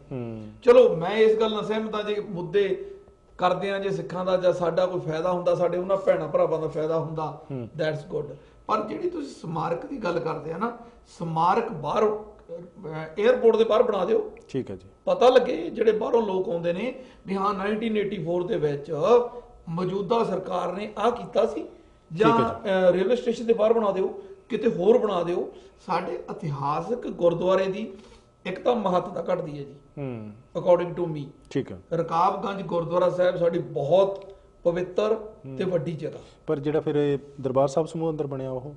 ਚਲੋ ਮੈਂ ਇਸ ਗੱਲ ਨਾਲ ਸਹਿਮਤ ਹਾਂ, ਜੇ ਮੁੱਦੇ ਕਰਦੇ ਆ ਜੇ ਸਿੱਖਾਂ ਦਾ ਜਾਂ ਸਾਡਾ ਕੋਈ ਫਾਇਦਾ ਹੁੰਦਾ, ਸਾਡੇ ਉਹਨਾਂ ਭੈਣਾਂ ਭਰਾਵਾਂ ਦਾ ਫਾਇਦਾ ਹੁੰਦਾ, ਦੈਟਸ ਗੁੱਡ। ਪਰ ਜਿਹੜੀ ਤੁਸੀਂ ਸਮਾਰਕ ਦੀ ਗੱਲ ਕਰਦੇ ਆ ਨਾ, ਸਮਾਰਕ ਬਾਹਰ 에ਅਰਪੋਰਟ ਦੇ ਬਾਹਰ ਬਣਾ ਦਿਓ। ਠੀਕ ਹੈ ਜੀ, ਪਤਾ ਲੱਗੇ ਜਿਹੜੇ ਬਾਹਰੋਂ ਲੋਕ ਆਉਂਦੇ ਨੇ ਵੀ ਹਾਂ 1984 ਦੇ ਵਿੱਚ ਮੌਜੂਦਾ ਸਰਕਾਰ ਨੇ ਆਹ ਕੀਤਾ ਸੀ। ਜਾਂ ਰੇਲਵੇ ਸਟੇਸ਼ਨ ਦੇ ਬਾਹਰ ਬਣਾ ਦਿਓ, ਕਿਤੇ ਹੋਰ ਬਣਾ ਦਿਓ। ਸਾਡੇ ਇਤਿਹਾਸਕ ਗੁਰਦੁਆਰੇ ਦੀ ਇੱਕ ਤਾਂ ਮਹੱਤਤਾ ਘਟਦੀ ਹੈ ਜੀ ਅਕੋਰਡਿੰਗ ਟੂ ਮੀ। ਠੀਕ ਹੈ, ਰਕਾਬਗੰਜ ਗੁਰਦੁਆਰਾ ਸਾਹਿਬ ਸਾਡੀ ਬਹੁਤ ਪਵਿੱਤਰ ਤੇ ਵੱਡੀ ਜਗ੍ਹਾ। ਪਰ ਜਿਹੜਾ ਫਿਰ ਦਰਬਾਰ ਸਾਹਿਬ ਸਮੂਹ ਅੰਦਰ ਬਣਿਆ ਉਹ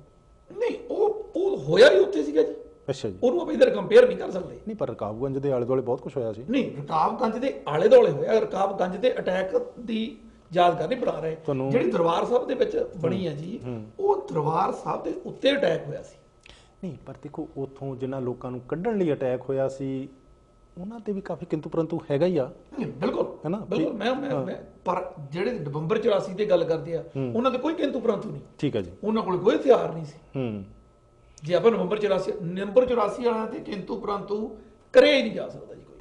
ਨਹੀਂ, ਉਹ ਹੋਇਆ ਹੀ ਉੱਥੇ ਸੀਗਾ ਜੀ। ਅੱਛਾ ਜੀ, ਉਹਨੂੰ ਆਪਾਂ ਇਧਰ ਕੰਪੇਅਰ ਨਹੀਂ ਕਰ ਸਕਦੇ। ਨਹੀਂ, ਪਰ ਰਕਾਬਗੰਜ ਦੇ ਆਲੇ ਦੁਆਲੇ ਬਹੁਤ ਕੁਝ ਹੋਇਆ ਸੀ। ਨਹੀਂ, ਰਕਾਬਗੰਜ ਦੇ ਆਲੇ ਦੁਆਲੇ ਹੋਇਆ। ਰਕਾਬਗੰਜ ਦੇ ਅਟੈਕ ਦੀ ਯਾਦਗਾਰ ਨਹੀਂ ਬਣਾ ਰਹੇ। ਜਿਹੜੀ ਦਰਬਾਰ ਸਾਹਿਬ ਦੇ ਵਿੱਚ ਬਣੀ ਹੈ ਜੀ, ਉਹ ਦਰਬਾਰ ਸਾਹਿਬ ਦੇ ਉੱਤੇ ਅਟੈਕ ਹੋਇਆ ਸੀ। ਨਹੀਂ, ਪਰ ਦੇਖੋ ਉੱਥੋਂ ਜਿਨ੍ਹਾਂ ਲੋਕਾਂ ਨੂੰ ਕੱਢਣ ਲਈ ਅਟੈਕ ਹੋਇਆ ਸੀ ਉਹਨਾਂ ਤੇ ਵੀ ਕਾਫੀ ਕਿੰਤੂ ਪਰੰਤੂ ਹੈਗਾ ਹੀ ਆ। ਬਿਲਕੁਲ ਹੈ ਨਾ, ਬਿਲਕੁਲ। ਮੈਂ ਪਰ ਜਿਹੜੇ ਨਵੰਬਰ 84 ਦੀ ਗੱਲ ਕਰਦੇ ਆ ਉਹਨਾਂ ਦੇ ਕੋਈ ਕਿੰਤੂ ਪਰੰਤੂ ਨਹੀਂ। ਠੀਕ ਹੈ ਜੀ, ਉਹਨਾਂ ਕੋਲ ਕੋਈ ਹਥਿਆਰ ਨਹੀਂ ਸੀ। ਜੇ ਆਪਾਂ ਨਵੰਬਰ 84 ਵਾਲਿਆਂ ਤੇ ਕਿੰਤੂ ਪਰੰਤੂ ਕਰਿਆ ਹੀ ਨਹੀਂ ਜਾ ਸਕਦਾ ਜੀ ਕੋਈ।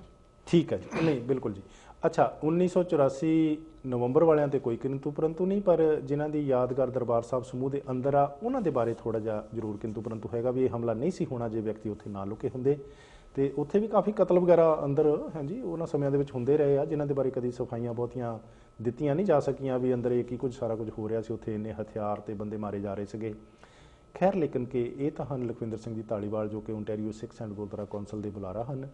ਠੀਕ ਹੈ ਜੀ, ਨਹੀਂ ਬਿਲਕੁਲ ਜੀ। ਅੱਛਾ, 1984 ਨਵੰਬਰ ਵਾਲਿਆਂ ਤੇ ਕੋਈ ਕਿੰਤੂ ਪਰੰਤੂ ਨਹੀਂ, ਪਰ ਜਿਨ੍ਹਾਂ ਦੀ ਯਾਦਗਾਰ ਦਰਬਾਰ ਸਾਹਿਬ ਸਮੂਹ ਦੇ ਅੰਦਰ ਆ ਉਹਨਾਂ ਦੇ ਬਾਰੇ ਥੋੜਾ ਜਿਹਾ ਜ਼ਰੂਰ ਕਿੰਤੂ ਪਰੰਤੂ ਹੈਗਾ ਵੀ ਇਹ ਹਮਲਾ ਨਹੀਂ ਸੀ ਹੋਣਾ ਜੇ ਵਿਅਕਤੀ ਉੱਥੇ ਨਾ ਲੁਕੇ ਹੁੰਦੇ। ਤੇ ਉੱਥੇ ਵੀ ਕਾਫੀ ਕਤਲ ਵਗੈਰਾ ਅੰਦਰ ਹਾਂਜੀ ਉਹਨਾਂ ਸਮਿਆਂ ਦੇ ਵਿੱਚ ਹੁੰਦੇ ਰਹੇ ਆ, ਜਿਨ੍ਹਾਂ ਦੇ ਬਾਰੇ ਕਦੀ ਸਫਾਈਆਂ ਬਹੁਤੀਆਂ ਦਿੱਤੀਆਂ ਨਹੀਂ ਜਾ ਸਕੀਆਂ ਵੀ ਅੰਦਰ ਇਹ ਕੀ ਕੁਝ ਸਾਰਾ ਕੁਝ ਹੋ ਰਿਹਾ ਸੀ ਉੱਥੇ, ਇੰਨੇ ਹਥਿਆਰ ਤੇ ਬੰਦੇ ਮਾਰੇ ਜਾ ਰਹੇ ਸੀਗੇ। ਖੈਰ, ਲੇਕਿਨ ਕਿ ਇਹ ਤਾਂ ਹਨ ਲਖਵਿੰਦਰ ਸਿੰਘ ਜੀ ਧਾਲੀਵਾਲ ਜੋ ਕਿ Ontario Sikh and Gurdwara council ਦੇ ਬੁਲਾਰਾ ਹਨ,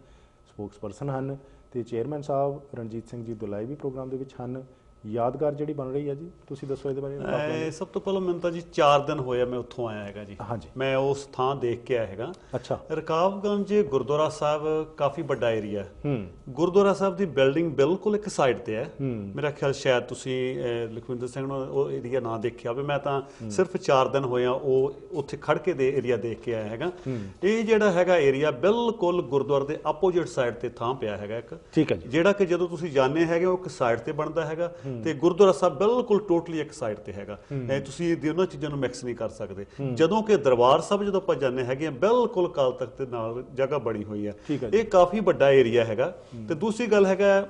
ਸਪੋਕਸਪਰਸਨ ਹਨ, ਤੇ ਚੇਅਰਮੈਨ ਸਾਹਿਬ ਰਣਜੀਤ ਸਿੰਘ ਜੀ ਦੁਲਾਈ ਵੀ ਪ੍ਰੋਗਰਾਮ ਦੇ ਵਿੱਚ ਹਨ। ਯਾਦਗਾਰ ਜਿਹੜੀ ਬਣ ਰਹੀ ਹੈ ਜੀ, ਤੁਸੀਂ ਦੱਸੋ ਇਹਦੇ ਬਾਰੇ। ਸਭ ਤੋਂ ਪਹਿਲਾਂ ਮੈਨੂੰ ਤਾਂ ਜੀ 4 ਦਿਨ ਹੋਇਆ ਮੈਂ ਉੱਥੋਂ ਆਇਆ ਹੈਗਾ ਜੀ। ਹਾਂਜੀ, ਮੈਂ ਉਸ ਥਾਂ ਦੇਖ ਕੇ ਆਇਆ ਹੈਗਾ। ਅੱਛਾ, ਰਕਾਬਗੰਜ ਗੁਰਦੁਆਰਾ ਸਾਹਿਬ ਕਾਫੀ ਵੱਡਾ ਏਰੀਆ ਹੈ। ਗੁਰਦੁਆਰਾ ਸਾਹਿਬ ਦੀ ਬਿਲਡਿੰਗ ਬਿਲਕੁਲ ਇੱਕ ਸਾਈਡ ਤੇ ਹੈ। ਮੇਰਾ ਖਿਆਲ ਸ਼ਾਇਦ ਤੁਸੀਂ ਲਖਵਿੰਦਰ ਸਿੰਘ ਨੂੰ ਉਹ ਏਰੀਆ ਨਾ ਦੇਖਿਆ ਹੋਵੇ। ਮੈਂ ਤਾਂ ਸਿਰਫ 4 ਦਿਨ ਹੋਇਆ ਉਹ ਉੱਥੇ ਖੜ ਕੇ ਦੇ ਏਰੀਆ ਦੇਖ ਕੇ ਆਇਆ ਹੈਗਾ। ਇਹ ਜਿਹੜਾ ਹੈਗਾ ਏਰੀਆ ਬਿਲਕੁਲ ਗੁਰਦੁਆਰੇ ਦੇ ਆਪੋਜੀਟ ਸਾਈਡ ਤੇ ਥਾਂ ਪਿਆ ਹੈਗਾ ਇੱਕ। ਠੀਕ ਹੈ ਜੀ, ਜਿਹੜਾ ਕਿ ਜਦੋਂ ਤੁਸੀਂ ਜਾਂਦੇ ਹੈਗੇ ਉਹ ਇੱਕ ਸਾਈਡ ਤੇ ਬਣਦਾ ਹੈਗਾ ਤੇ ਗੁਰਦੁਆਰਾ ਸਾਹਿਬ ਬਿਲਕੁਲ ਟੋਟਲੀ ਇੱਕ ਸਾਈਡ ਤੇ ਹੈਗਾ। ਤੁਸੀਂ ਦੋਨੋਂ ਚੀਜ਼ਾਂ ਨੂੰ ਮਿਕਸ ਨਹੀਂ ਕਰ ਸਕਦੇ। ਜਦੋਂ ਕਿ ਦਰਬਾਰ ਸਾਹਿਬ ਜਦੋਂ ਆਪਾਂ ਜਾਂਦੇ ਹੈਗੇ ਬਿਲਕੁਲ ਅਕਾਲ ਤਖਤ ਦੇ ਨਾਲ ਜਗ੍ਹਾ ਬਣੀ ਹੋਈ ਹੈ। ਇਹ ਕਾਫੀ ਵੱਡਾ ਏਰੀਆ ਹੈਗਾ। ਤੇ ਦੂਸਰੀ ਗੱਲ ਹੈਗਾ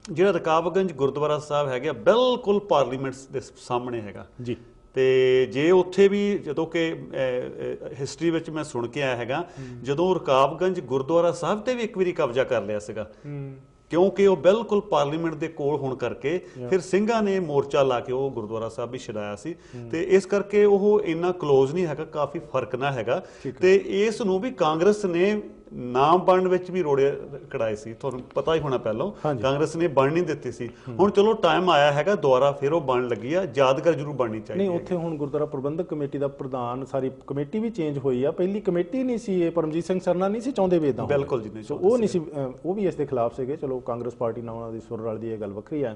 ਜਿਹੜਾ ਰਕਾਬਗੰਜ ਗੁਰਦੁਆਰਾ ਸਾਹਿਬ ਹੈਗਾ ਬਿਲਕੁਲ ਪਾਰਲੀਮੈਂਟ ਦੇ ਸਾਹਮਣੇ ਹੈਗਾ ਜੀ। ਤੇ ਜੇ ਉੱਥੇ ਵੀ ਜਦੋਂ ਕਿ ਹਿਸਟਰੀ ਵਿੱਚ ਮੈਂ ਸੁਣ ਕੇ ਆਇਆ ਹੈਗਾ, ਜਦੋਂ ਰਕਾਬਗੰਜ ਗੁਰਦੁਆਰਾ ਸਾਹਿਬ ਤੇ ਵੀ ਇੱਕ ਵਾਰੀ ਕਬਜ਼ਾ ਕਰ ਲਿਆ ਸੀਗਾ ਕਿਉਂਕਿ ਉਹ ਬਿਲਕੁਲ ਪਾਰਲੀਮੈਂਟ ਦੇ ਕੋਲ ਹੋਣ ਕਰਕੇ ਫਿਰ ਸਿੰਘਾਂ ਨੇ ਮੋਰਚਾ ਲਾ ਕੇ ਉਹ ਗੁਰਦੁਆਰਾ ਸਾਹਿਬ ਵੀ ਛਡਾਇਆ ਸੀ। ਤੇ ਇਸ ਕਰਕੇ ਉਹ ਇੰਨਾ ਕਲੋਜ਼ ਨਹੀਂ ਹੈਗਾ, ਕਾਫੀ ਫਰਕ ਨਾ ਹੈਗਾ। ਤੇ ਇਸ ਨੂੰ ਵੀ ਕਾਂਗਰਸ ਨੇ ਨਾਮ ਬਣਨ ਵਿੱਚ ਵੀ ਰੋੜੇ ਕਢਾਏ ਸੀ, ਤੁਹਾਨੂੰ ਪਤਾ ਹੀ ਹੋਣਾ। ਪਹਿਲਾਂ ਕਾਂਗਰਸ ਨੇ ਬਣ ਨਹੀਂ ਦਿੱਤੀ ਸੀ। ਹੁਣ ਚਲੋ ਟਾਈਮ ਆਇਆ ਹੈਗਾ ਦੁਬਾਰਾ ਫਿਰ ਉਹ ਬਣਨ ਲੱਗੀ ਆ। ਯਾਦਗਾਰ ਜ਼ਰੂਰ ਬਣਨੀ ਚਾਹੀਦੀ। ਨਹੀਂ, ਉੱਥੇ ਹੁਣ ਗੁਰਦੁਆਰਾ ਪ੍ਰਬੰਧਕ ਕਮੇਟੀ ਦਾ ਪ੍ਰਧਾਨ, ਸਾਰੀ ਕਮੇਟੀ ਵੀ ਚੇਂਜ ਹੋਈ ਆ। ਪਹਿਲੀ ਕਮੇਟੀ ਨਹੀਂ ਸੀ, ਇਹ ਪਰਮਜੀਤ ਸਿੰਘ ਸਰਨਾ ਨਹੀਂ ਸੀ ਚਾਹੁੰਦੇ ਵੀ ਇਦਾਂ। ਬਿਲਕੁਲ ਜੀ, ਉਹ ਨਹੀਂ ਸੀ, ਉਹ ਵੀ ਇਸ ਦੇ ਖਿਲਾਫ ਸੀਗੇ। ਚਲੋ ਕਾਂਗਰਸ ਪਾਰਟੀ ਨਾਲ ਉਹਨਾਂ ਦੀ ਸੁਰ ਰਲਦੀ ਇਹ ਗੱਲ ਵੱਖਰੀ ਆ।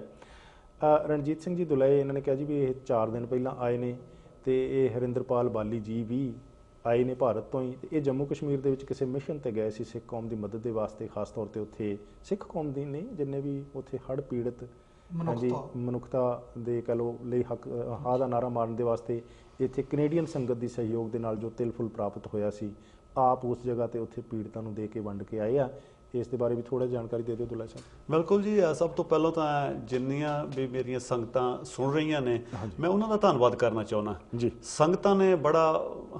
ਰਣਜੀਤ ਸਿੰਘ ਜੀ ਦੁਲਾਏ ਇਹਨਾਂ ਨੇ ਕਿਹਾ ਜੀ ਵੀ ਇਹ 4 ਦਿਨ ਪਹਿਲਾਂ ਆਏ ਨੇ ਤੇ ਇਹ ਹਰਿੰਦਰਪਾਲ ਬਾਲੀ ਜੀ ਵੀ ਆਏ ਨੇ ਭਾਰਤ ਤੋਂ ਹੀ। ਇਹ ਜੰਮੂ ਕਸ਼ਮੀਰ ਦੇ ਵਿੱਚ ਕਿਸੇ ਮਿਸ਼ਨ ਤੇ ਗਏ ਸੀ ਸਿੱਖ ਕੌਮ ਦੀ ਮਦਦ ਦੇ ਵਾਸਤੇ, ਖਾਸ ਤੌਰ ਤੇ ਉੱਥੇ ਸਿੱਖ ਕੌਮ ਦੀ ਨਹੀਂ ਜਿੰਨੇ ਵੀ ਉੱਥੇ ਹੜ੍ਹ ਪੀੜਤ ਹਾਂਜੀ ਮਨੁੱਖਤਾ ਦੇ ਕਹਿ ਲਓ ਲਈ ਹੱਕ ਹਾਂ ਦਾ ਨਾਰਾ ਮਾਰਨ ਦੇ ਵਾਸਤੇ ਇੱਥੇ ਕੈਨੇਡੀਅਨ ਸੰਗਤ ਦੀ ਸਹਿਯੋਗ ਦੇ ਨਾਲ ਜੋ ਤਿਲ ਫੁੱਲ ਪ੍ਰਾਪਤ ਹੋਇਆ ਸੀ, ਆਪ ਉਸ ਜਗ੍ਹਾ ਤੇ ਉੱਥੇ ਪੀੜਤਾਂ ਨੂੰ ਦੇ ਕੇ ਵੰਡ ਕੇ ਆਏ ਆ। ਇਸ ਦੇ ਬਾਰੇ ਵੀ ਥੋੜ੍ਹਾ ਜਾਣਕਾਰੀ ਦੇ ਦਿਓ ਦੁੱਲਾ ਸਾਹਿਬ। ਬਿਲਕੁਲ ਜੀ, ਸਭ ਤੋਂ ਪਹਿਲਾਂ ਤਾਂ ਜਿੰਨੀਆਂ ਵੀ ਮੇਰੀਆਂ ਸੰਗਤਾਂ ਸੁਣ ਰਹੀਆਂ ਨੇ, ਮੈਂ ਉਹਨਾਂ ਦਾ ਧੰਨਵਾਦ ਕਰਨਾ ਚਾਹੁੰਦਾ ਜੀ। ਸੰਗਤਾਂ ਨੇ ਬੜਾ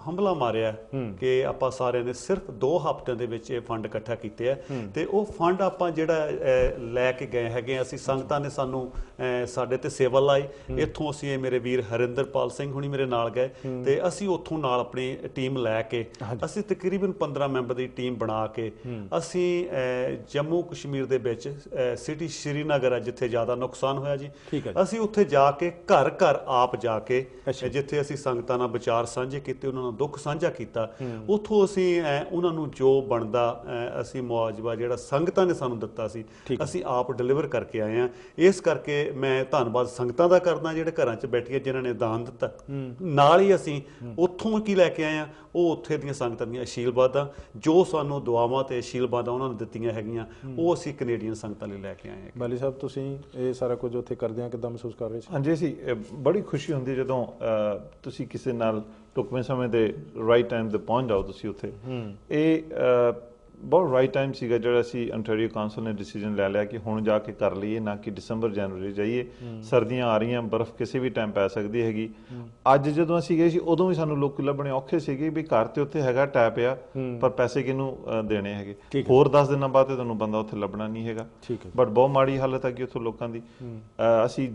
ਹੰਭਲਾ ਮਾਰਿਆ ਕਿ ਆਪਾਂ ਸਾਰਿਆਂ ਨੇ ਸਿਰਫ 2 ਹਫ਼ਤਿਆਂ ਦੇ ਵਿੱਚ ਇਹ ਫੰਡ ਇਕੱਠਾ ਕੀਤੇ ਆ, ਤੇ ਉਹ ਫੰਡ ਆਪਾਂ ਜਿਹੜਾ ਲੈ ਕੇ ਗਏ ਹੈਗੇ। ਅਸੀਂ ਸੰਗਤਾਂ ਨੇ ਸਾਨੂੰ ਸਾਡੇ ਤੇ ਸੇਵਾ ਲਾਈ। ਇੱਥੋਂ ਅਸੀਂ ਇਹ ਮੇਰੇ ਵੀਰ ਹਰਿੰਦਰਪਾਲ ਸਿੰਘ ਹੁਣੀ ਮੇਰੇ ਨਾਲ ਗਏ, ਤੇ ਅਸੀਂ ਉੱਥੋਂ ਨਾਲ ਆਪਣੀ ਟੀਮ ਲੈ ਕੇ ਅਸੀਂ ਤਕਰੀਬਨ 15 ਮੈਂਬਰ ਦੀ ਟੀਮ ਬਣਾ ਕੇ ਅਸੀਂ ਜੰਮੂ ਕਸ਼ਮੀਰ ਦੇ ਵਿੱਚ ਸਿਟੀ ਸ਼੍ਰੀਨਗਰ ਹੈ ਜਿੱਥੇ ਜ਼ਿਆਦਾ ਨੁਕਸਾਨ ਹੋਇਆ ਜੀ, ਅਸੀਂ ਉੱਥੇ ਜਾ ਕੇ ਘਰ ਘਰ ਆਪ ਜਾ ਕੇ ਜਿੱਥੇ ਅਸੀਂ ਸੰਗਤਾਂ ਨਾਲ ਵਿਚਾਰ ਸਾਂਝੇ ਕੀਤੇ, ਉਹਨਾਂ ਨਾਲ ਦੁੱਖ ਸਾਂਝਾ ਕੀਤਾ, ਉੱਥੋਂ ਅਸੀਂ ਉਹਨਾਂ ਨੂੰ ਜੋ ਬਣਦਾ ਅਸੀਂ ਮੁਆਵਜ਼ਾ ਜਿਹੜਾ ਸੰਗਤਾਂ ਨੇ ਸਾਨੂੰ ਦਿੱਤਾ ਸੀ ਅਸੀਂ ਆਪ ਡਿਲੀਵਰ ਕਰਕੇ ਆਏ ਹਾਂ। ਇਸ ਕਰਕੇ ਮੈਂ ਧੰਨਵਾਦ ਸੰਗਤਾਂ ਦਾ ਕਰਦਾ ਜਿਹੜੇ ਘਰਾਂ 'ਚ ਬੈਠੀਆਂ ਜਿਨ੍ਹਾਂ ਨੇ ਦਾਨ ਦਿੱਤਾ। ਨਾਲ ਹੀ ਅਸੀਂ ਉੱਥੋਂ ਕੀ ਲੈ ਕੇ ਆਏ ਹਾਂ, ਉਹ ਉੱਥੇ ਦੀਆਂ ਸੰਗਤਾਂ ਦੀਆਂ ਅਸ਼ੀਰਵਾਦਾਂ ਜੋ ਸਾਨੂੰ ਦੁਆਵਾਂ ਤੇ ਅਸ਼ੀਰਵਾਦਾਂ ਉਹਨਾਂ ਨੂੰ ਦਿੱਤੀਆਂ ਹੈਗੀਆਂ, ਉਹ ਅਸੀਂ ਕੈਨੇਡੀਅਨ ਸੰਗਤਾਂ ਲਈ ਲੈ ਕੇ ਆਏ ਹਾਂ। ਬਾਲੀ ਸਾਹਿਬ, ਤੁਸੀਂ ਇਹ ਸਾਰਾ ਕੁਝ ਉੱਥੇ ਕਰਦਿਆਂ ਕਿੱਦਾਂ ਮਹਿਸੂਸ ਕਰ ਰਹੇ ਸੀ? ਹਾਂਜੀ, ਅਸੀਂ ਬੜੀ ਖੁਸ਼ੀ ਹੁੰਦੀ ਜਦੋਂ ਤੁਸੀਂ ਕਿਸੇ ਨਾਲ ਢੁਕਵੇਂ ਸਮੇਂ ਦੇ ਰਾਈਟ ਟਾਈਮ ਤੇ ਪਹੁੰਚ ਜਾਓ ਤੁਸੀਂ ਉੱਥੇ। ਇਹ ਬਹੁਤ ਰਾਈਟ ਟਾਈਮ ਸੀਗਾ ਜਿਹੜਾ ਅਸੀਂ ontario ਕਾਉਂਸਲ ਨੇ ਡਿਸੀਜਨ ਲੈ ਲਿਆ ਕਿ ਹੁਣ ਜਾ ਕੇ ਕਰ ਲਈਏ, ਨਾ ਕਿ ਦਸੰਬਰ ਜਨਵਰੀ ਜਾਈਏ। ਸਰਦੀਆਂ ਆ ਰਹੀਆਂ, ਬਰਫ਼ ਕਿਸੇ ਵੀ ਟਾਈਮ ਪੈ ਸਕਦੀ ਹੈਗੀ। ਅੱਜ ਜਦੋਂ ਅਸੀਂ ਗਏ ਸੀ ਉਦੋਂ ਵੀ ਸਾਨੂੰ ਲੋਕ ਲੱਭਣੇ ਔਖੇ ਸੀਗੇ ਵੀ ਘਰ ਤੇ ਉੱਥੇ ਹੈਗਾ ਟੈਪ ਆ, ਪਰ ਪੈਸੇ ਕਿਹਨੂੰ ਦੇਣੇ ਹੈਗੇ। ਹੋਰ 10 ਦਿਨਾਂ ਬਾਅਦ ਤੇ ਤੁਹਾਨੂੰ ਬੰਦਾ ਉੱਥੇ ਲੱਭਣਾ ਨਹੀਂ ਹੈਗਾ। ਬਟ ਬਹੁਤ ਮਾੜੀ ਹਾਲਤ ਹੈਗੀ ਉੱਥੋਂ ਲੋਕਾਂ ਦੀ। ਅਸੀਂ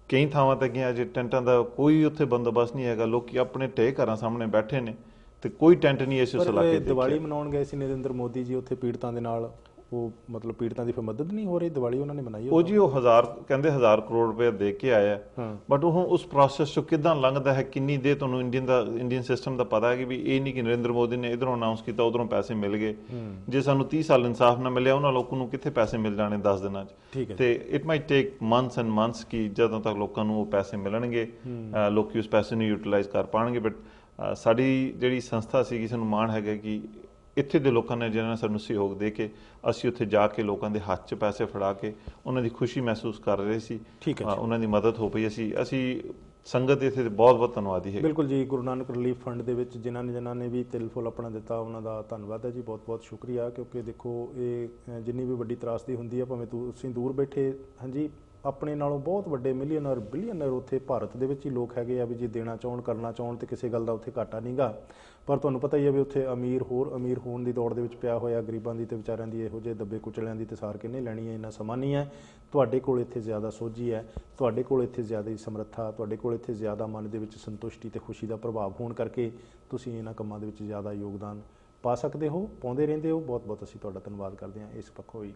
ਕਈ ਥਾਵਾਂ ਤੇ ਗਏ, ਅਜੇ ਟੈਂਟਾਂ ਦਾ ਕੋਈ ਉੱਥੇ ਬੰਦੋਬਸਤ ਨਹੀਂ ਹੈਗਾ। ਲੋਕੀ ਆਪਣੇ ਢੇ ਘਰਾਂ ਸਾਹਮਣੇ ਬੈਠੇ ਨੇ ਤੇ ਕੋਈ ਟੈਂਟ ਨਹੀਂ ਇਸ ਇਲਾਕੇ ਤੇ। ਦੀਵਾਲੀ ਮਨਾਉਣ ਗਏ ਸੀ ਨਰਿੰਦਰ ਮੋਦੀ ਜੀ ਉੱਥੇ ਪੀੜਤਾਂ ਦੇ ਨਾਲ, ਉਹ ਮਤਲਬ ਪੀੜਤਾਂ ਦੀ ਫਿਰ ਮਦਦ ਨਹੀਂ ਹੋ ਰਹੀ? ਦੀਵਾਲੀ ਉਹਨਾਂ ਨੇ ਮਨਾਈ ਉਹ ਜੀ, ਉਹ 1000 ਕਰੋੜ ਰੁਪਏ ਦੇ ਕੇ ਆਇਆ, ਬਟ ਉਹ ਉਸ ਪ੍ਰੋਸੈਸ ਚੋਂ ਕਿੱਦਾਂ ਲੰਘਦਾ ਹੈ, ਕਿੰਨੀ ਦੇ ਤੁਹਾਨੂੰ ਇੰਡੀਅਨ ਸਿਸਟਮ ਦਾ ਪਤਾ ਹੈ ਕਿ ਵੀ ਇਹ ਨਹੀਂ ਕਿ ਨਰਿੰਦਰ ਮੋਦੀ ਨੇ ਇਧਰੋਂ ਅਨਾਉਂਸ ਕੀਤਾ ਉਧਰੋਂ ਪੈਸੇ ਮਿਲ ਗਏ। ਜੇ ਸਾਨੂੰ 30 ਸਾਲ ਇਨਸਾਫ ਨਾ ਮਿਲਿਆ, ਉਹਨਾਂ ਲੋਕਾਂ ਨੂੰ ਕਿੱਥੇ ਪੈਸੇ ਮਿਲ ਜਾਣੇ 10 ਦਿਨਾਂ 'ਚ? ਤੇ it might take months and months ਕਿ ਜਦੋਂ ਤੱਕ ਲੋਕਾਂ ਨੂੰ ਉਹ ਪੈਸੇ ਮਿਲਣਗੇ, ਲੋਕੀ ਉਸ ਪੈਸੇ ਨੂੰ ਯੂਟਿਲਾਈਜ਼ ਕਰ ਪਾਉਣਗੇ। ਬਟ ਸਾਡੀ ਜਿਹੜੀ ਸੰਸਥਾ ਸੀਗੀ, ਸਾਨੂੰ ਮਾਣ ਹੈਗਾ ਕਿ ਇੱਥੇ ਦੇ ਲੋਕਾਂ ਨੇ ਜਿਹਨਾਂ ਨੇ ਸਾਨੂੰ ਸਹਿਯੋਗ ਦੇ ਕੇ ਅਸੀਂ ਉੱਥੇ ਜਾ ਕੇ ਲੋਕਾਂ ਦੇ ਹੱਥ 'ਚ ਪੈਸੇ ਫੜਾ ਕੇ ਉਹਨਾਂ ਦੀ ਖੁਸ਼ੀ ਮਹਿਸੂਸ ਕਰ ਰਹੇ ਸੀ, ਉਹਨਾਂ ਦੀ ਮਦਦ ਹੋ ਪਈ। ਅਸੀਂ ਸੰਗਤ ਇੱਥੇ ਬਹੁਤ ਬਹੁਤ ਧੰਨਵਾਦੀ ਹੈ। ਬਿਲਕੁਲ ਜੀ, ਗੁਰੂ ਨਾਨਕ ਰਿਲੀਫ ਫੰਡ ਦੇ ਵਿੱਚ ਜਿਨ੍ਹਾਂ ਨੇ ਵੀ ਤਿਲ ਫੁੱਲ ਆਪਣਾ ਦਿੱਤਾ, ਉਹਨਾਂ ਦਾ ਧੰਨਵਾਦ ਹੈ ਜੀ, ਬਹੁਤ ਬਹੁਤ ਸ਼ੁਕਰੀਆ। ਕਿਉਂਕਿ ਦੇਖੋ, ਇਹ ਜਿੰਨੀ ਵੀ ਵੱਡੀ ਤਰਾਸਦੀ ਹੁੰਦੀ ਹੈ, ਭਾਵੇਂ ਤੁਸੀਂ ਦੂਰ ਬੈਠੇ, ਹਾਂਜੀ, ਆਪਣੇ ਨਾਲੋਂ ਬਹੁਤ ਵੱਡੇ ਮਿਲੀਅਨਰ ਬਿਲੀਅਨਰ ਉੱਥੇ ਭਾਰਤ ਦੇ ਵਿੱਚ ਹੀ ਲੋਕ ਹੈਗੇ ਆ ਵੀ ਜੇ ਦੇਣਾ ਚਾਹਣ, ਕਰਨਾ ਚਾਹਣ, ਤੇ ਕਿਸੇ ਗੱਲ ਦਾ ਉੱਥੇ ਘਾਟਾ ਨਹੀਂਗਾ। ਪਰ ਤੁਹਾਨੂੰ ਪਤਾ ਹੀ ਹੈ ਵੀ ਉੱਥੇ ਅਮੀਰ ਹੋਣ ਦੀ ਦੌੜ ਦੇ ਵਿੱਚ ਪਿਆ ਹੋਇਆ, ਗਰੀਬਾਂ ਦੀ ਤੇ ਵਿਚਾਰਿਆਂ ਦੀ ਇਹੋ ਜਿਹੇ ਦੱਬੇ ਕੁਚਲਿਆਂ ਦੀ ਤੇ ਸਾਰ ਕਿਹਨੇ ਲੈਣੀ ਹੈ? ਇੰਨਾ ਸਮਾਂ ਨਹੀਂ ਹੈ। ਤੁਹਾਡੇ ਕੋਲ ਇੱਥੇ ਜ਼ਿਆਦਾ ਸੋਝੀ ਹੈ, ਤੁਹਾਡੇ ਕੋਲ ਇੱਥੇ ਜ਼ਿਆਦਾ ਸਮਰੱਥਾ, ਤੁਹਾਡੇ ਕੋਲ ਇੱਥੇ ਜ਼ਿਆਦਾ ਮਨ ਦੇ ਵਿੱਚ ਸੰਤੁਸ਼ਟੀ ਤੇ ਖੁਸ਼ੀ ਦਾ ਪ੍ਰਭਾਵ ਹੋਣ ਕਰਕੇ ਤੁਸੀਂ ਇਹਨਾਂ ਕੰਮਾਂ ਦੇ ਵਿੱਚ ਜ਼ਿਆਦਾ ਯੋਗਦਾਨ ਪਾ ਸਕਦੇ ਹੋ, ਪਾਉਂਦੇ ਰਹਿੰਦੇ ਹੋ। ਬਹੁਤ ਬਹੁਤ ਅਸੀਂ ਤੁਹਾਡਾ ਧੰਨਵਾਦ ਕਰਦੇ ਹਾਂ ਇਸ ਪੱਖੋਂ ਵੀ।